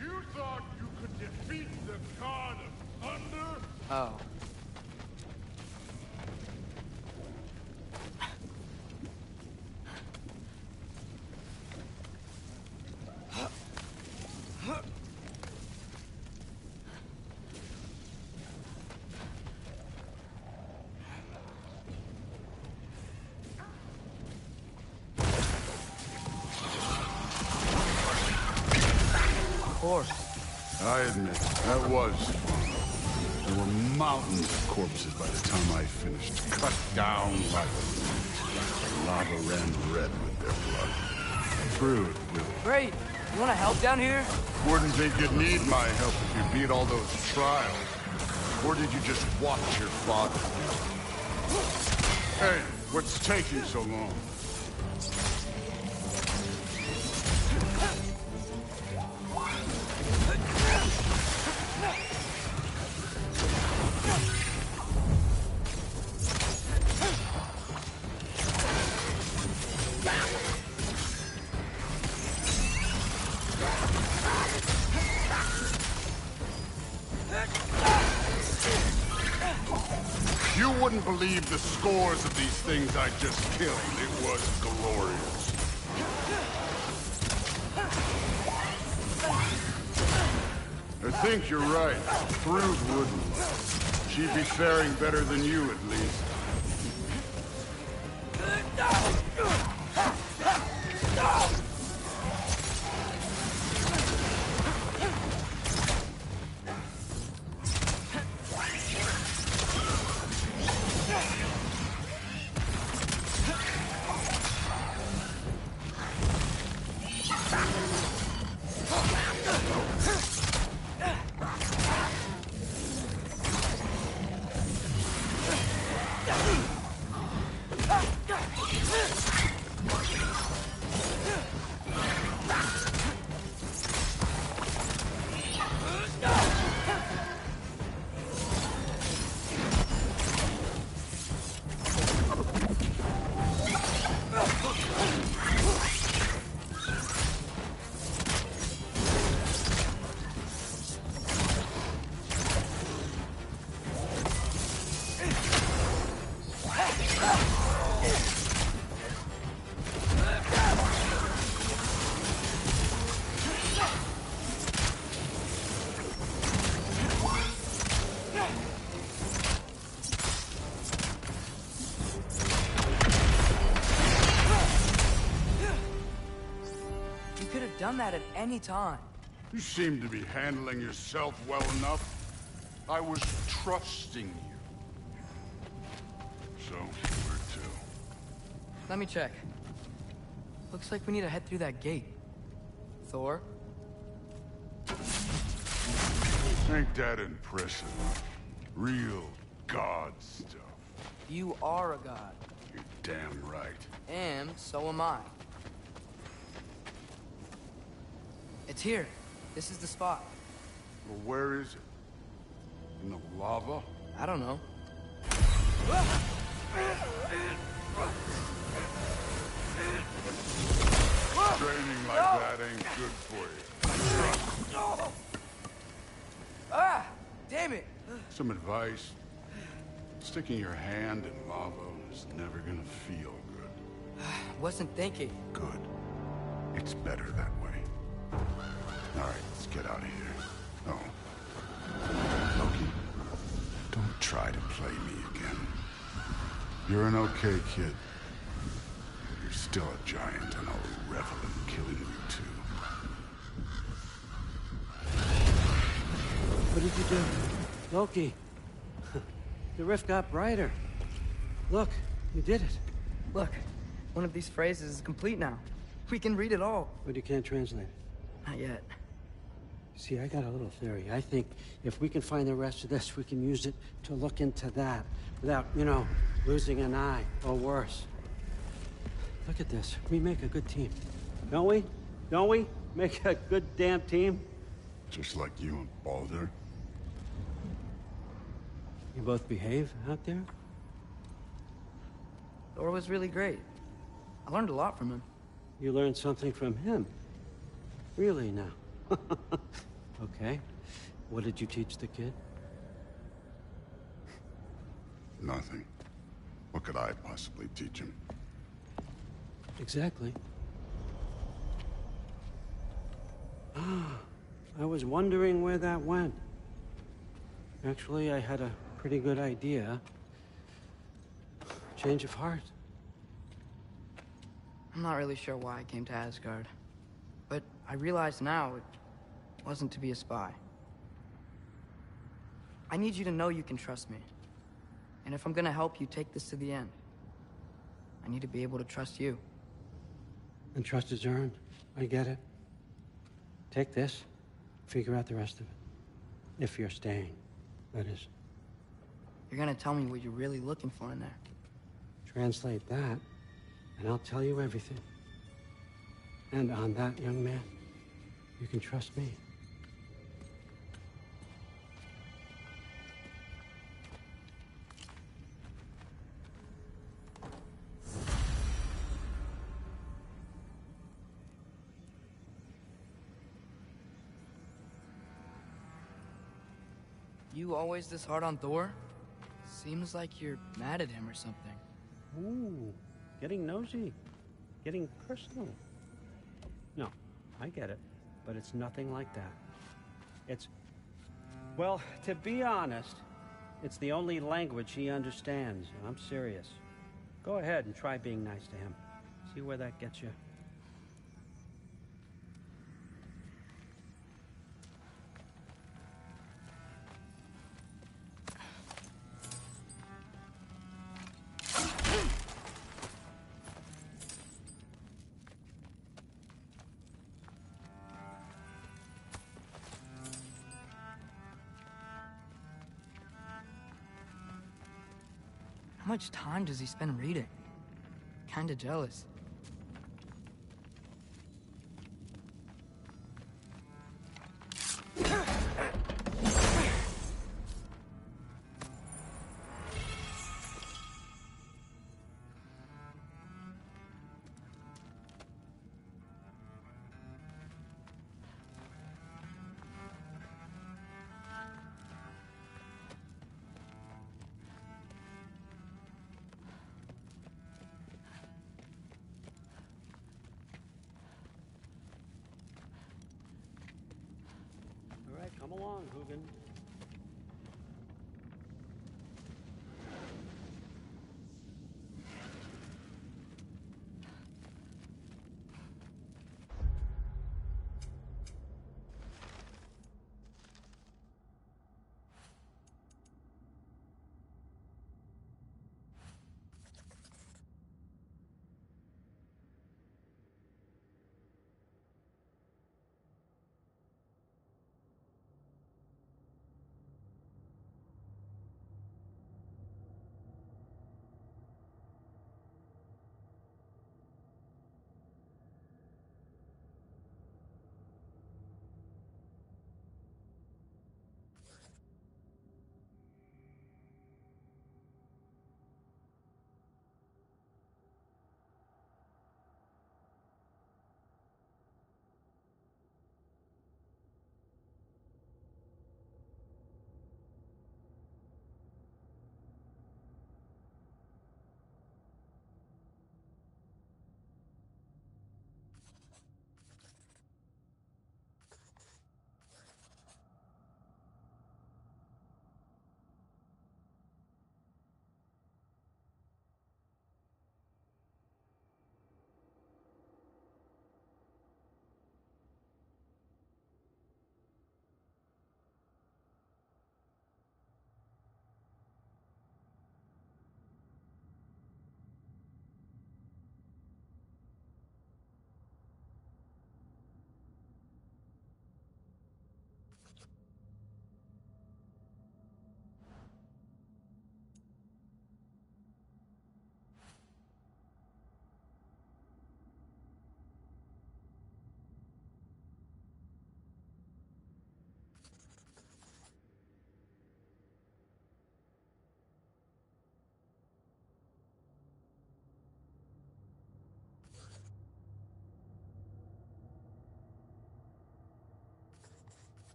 You thought you could defeat the god of thunder? Oh. I admit, that was fun. There were mountains of corpses by the time I finished. Cut down like lava ran red with their blood. Through it, really. Great. You want to help down here? Wouldn't think you'd need my help if you beat all those trials. Or did you just watch your father? Hey, what's taking so long? You wouldn't believe the scores of these things I just killed. It was glorious. I think you're right. Thrud wouldn't. She'd be faring better than you, at least. Done that at any time. You seem to be handling yourself well enough. I was trusting you. So, where to? Let me check. Looks like we need to head through that gate. Thor? Ain't that impressive? Real god stuff. You are a god. You're damn right. And so am I. It's here. This is the spot. Well, where is it? In the lava? I don't know. Training like that ain't good for you. Ah! Damn it! Some advice. Sticking your hand in lava is never gonna feel good. Wasn't thinking. Good. It's better that way. All right, let's get out of here. Oh. Loki, don't try to play me again. You're an okay kid. You're still a giant, and I'll revel in killing you too. What did you do? Loki. The rift got brighter. Look, you did it. Look, one of these phrases is complete now. We can read it all. But you can't translate it. Not yet. See, I got a little theory. I think if we can find the rest of this, we can use it to look into that without, you know, losing an eye or worse. Look at this. We make a good team. Don't we? Don't we? Make a good damn team? Just like you and Baldur. You both behave out there? Thor was really great. I learned a lot from him. You learned something from him. Really now. Okay. What did you teach the kid? Nothing. What could I possibly teach him? Exactly. Ah, I was wondering where that went. Actually, I had a pretty good idea. Change of heart. I'm not really sure why I came to Asgard, but I realize now it wasn't to be a spy. I need you to know you can trust me. And if I'm gonna help you take this to the end, I need to be able to trust you. And trust is earned. I get it. Take this, figure out the rest of it. If you're staying, that is. You're gonna tell me what you're really looking for in there. Translate that, and I'll tell you everything. And on that, young man, you can trust me. You always this hard on Thor? Seems like you're mad at him or something. Ooh, getting nosy. Getting personal. No, I get it. But it's nothing like that. It's... Well, to be honest, it's the only language he understands. I'm serious. Go ahead and try being nice to him. See where that gets you. How much time does he spend reading? Kinda jealous. All right, come along, Hugin.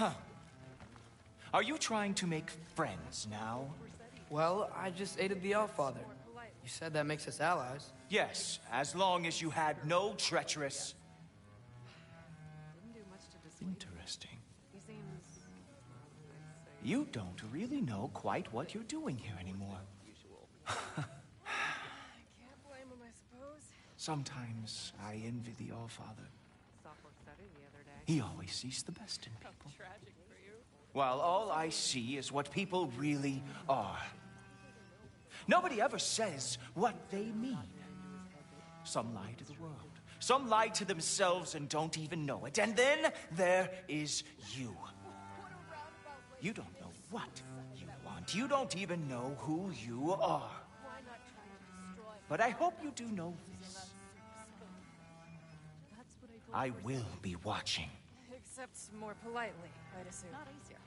Huh. Are you trying to make friends now? Well, I just aided the Allfather. You said that makes us allies. Yes, as long as you had no treacherous... Interesting. You don't really know quite what you're doing here anymore. Can't blame him, I suppose. Sometimes I envy the Allfather. Software study the other day. He always sees the best in people. How tragic for you. While all I see is what people really are. Nobody ever says what they mean. Some lie to the world. Some lie to themselves and don't even know it. And then there is you. You don't know what you want. You don't even know who you are. But I hope you do know this. I will be watching. Except more politely, I'd assume. Not easier.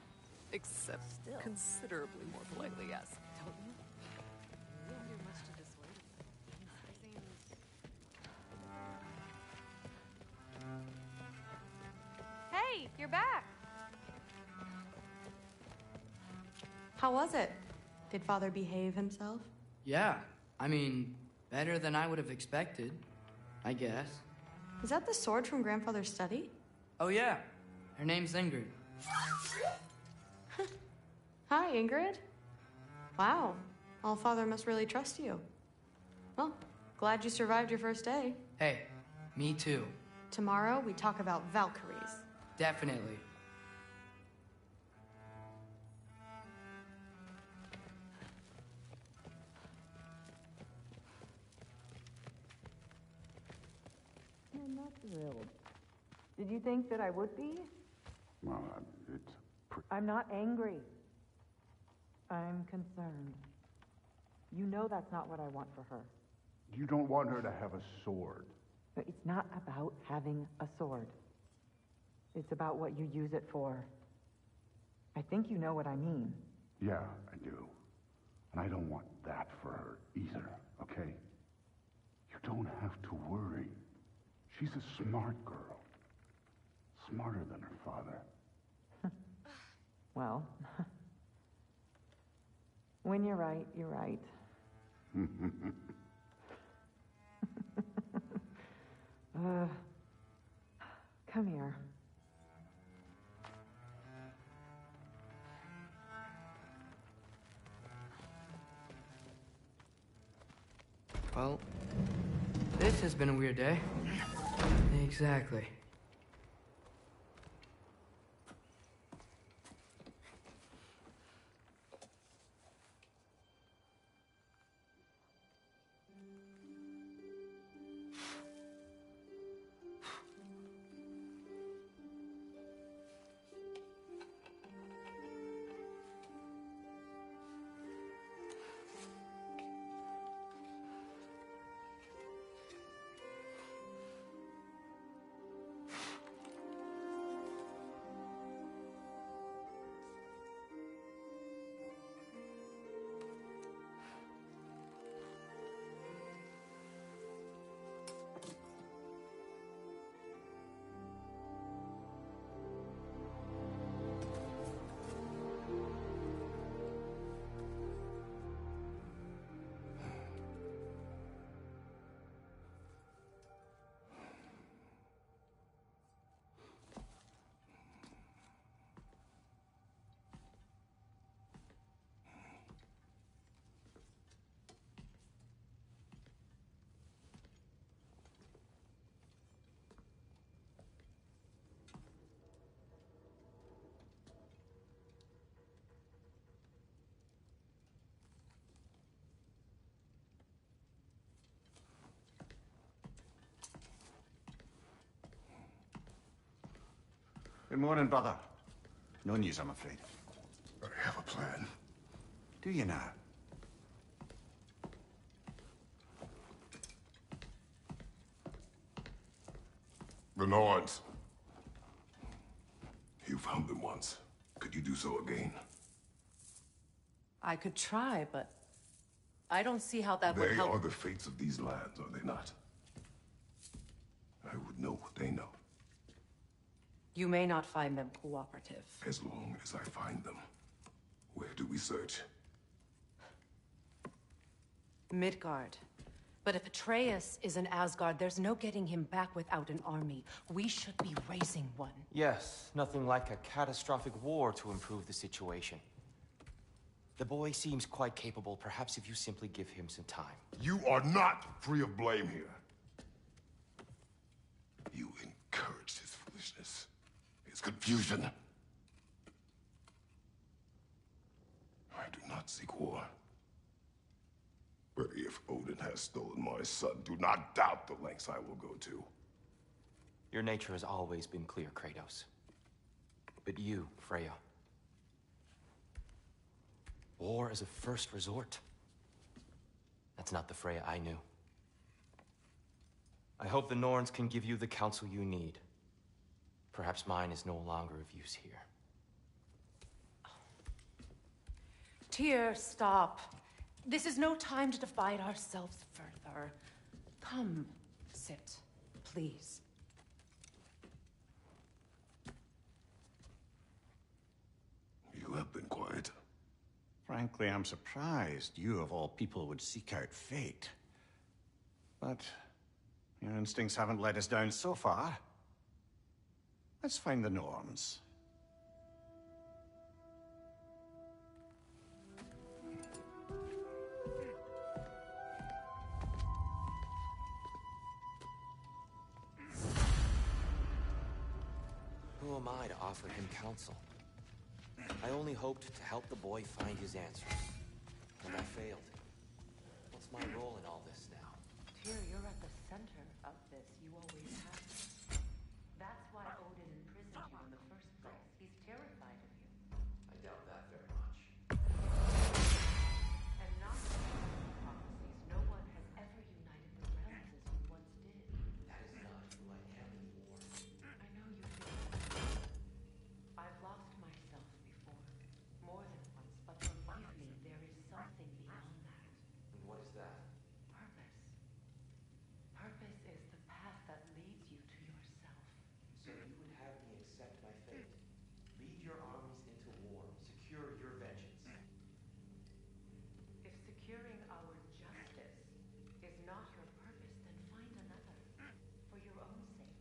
Except considerably more politely, yes. Don't you? You don't do much to dissuade him. Hey, you're back. How was it? Did Father behave himself? Yeah, I mean, better than I would have expected, I guess. Is that the sword from Grandfather's study? Oh yeah, her name's Ingrid. Hi, Ingrid. Wow, Allfather must really trust you. Well, glad you survived your first day. Hey, me too. Tomorrow, we talk about Valkyries. Definitely. I'm not thrilled. Did you think that I would be? Well, it's... I'm not angry. I'm concerned. You know that's not what I want for her. You don't want her to have a sword. But it's not about having a sword. It's about what you use it for. I think you know what I mean. Yeah, I do. And I don't want that for her either, okay? You don't have to worry. She's a smart girl. Smarter than her father. Well, when you're right, you're right. Come here. Well, this has been a weird day. Exactly. Good morning, brother. No news, I'm afraid. I have a plan. Do you now? The Nords. You found them once. Could you do so again? I could try, but I don't see how that would They help. are the fates of these lands, are they not? I would know what they know. You may not find them cooperative. As long as I find them, where do we search? Midgard. But if Atreus is in Asgard, there's no getting him back without an army. We should be raising one. Yes, nothing like a catastrophic war to improve the situation. The boy seems quite capable. Perhaps if you simply give him some time. You are not free of blame here. You encouraged his foolishness, his confusion. I do not seek war. But if Odin has stolen my son, do not doubt the lengths I will go to. Your nature has always been clear, Kratos. But you, Freya. War as a first resort. That's not the Freya I knew. I hope the Norns can give you the counsel you need. Perhaps mine is no longer of use here. Tyr, stop. This is no time to divide ourselves further. Come, sit, please. You have been quiet. Frankly, I'm surprised you, of all people, would seek out fate. But your instincts haven't let us down so far. Let's find the Norns. Who am I to offer him counsel? I only hoped to help the boy find his answers. And I failed. What's my role in all this now? Tyr, you're at the center of this. You always have been. That's why Odin imprisoned you in the first place. He's terrified of you. I doubt that very much. And not to mention prophecies, no one has ever united the realms as you once did. That is not who I am anymore. I know you feel. I've lost myself before. More than once, but believe me, there is something beyond that. And what is that? Purpose. Purpose is the path that leads you to yourself. So you would have me accept my fate, lead your armies into war, secure your vengeance. If securing our justice is not your purpose, then find another. For your own sake.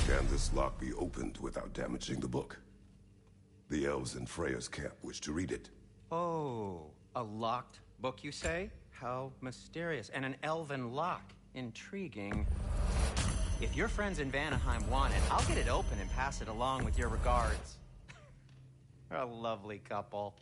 Can this lock be opened without damaging the book? The elves in Freya's camp wish to read it. Oh, a locked book, you say? How mysterious. And an elven lock. Intriguing. If your friends in Vanaheim want it, I'll get it open and pass it along with your regards. A lovely couple.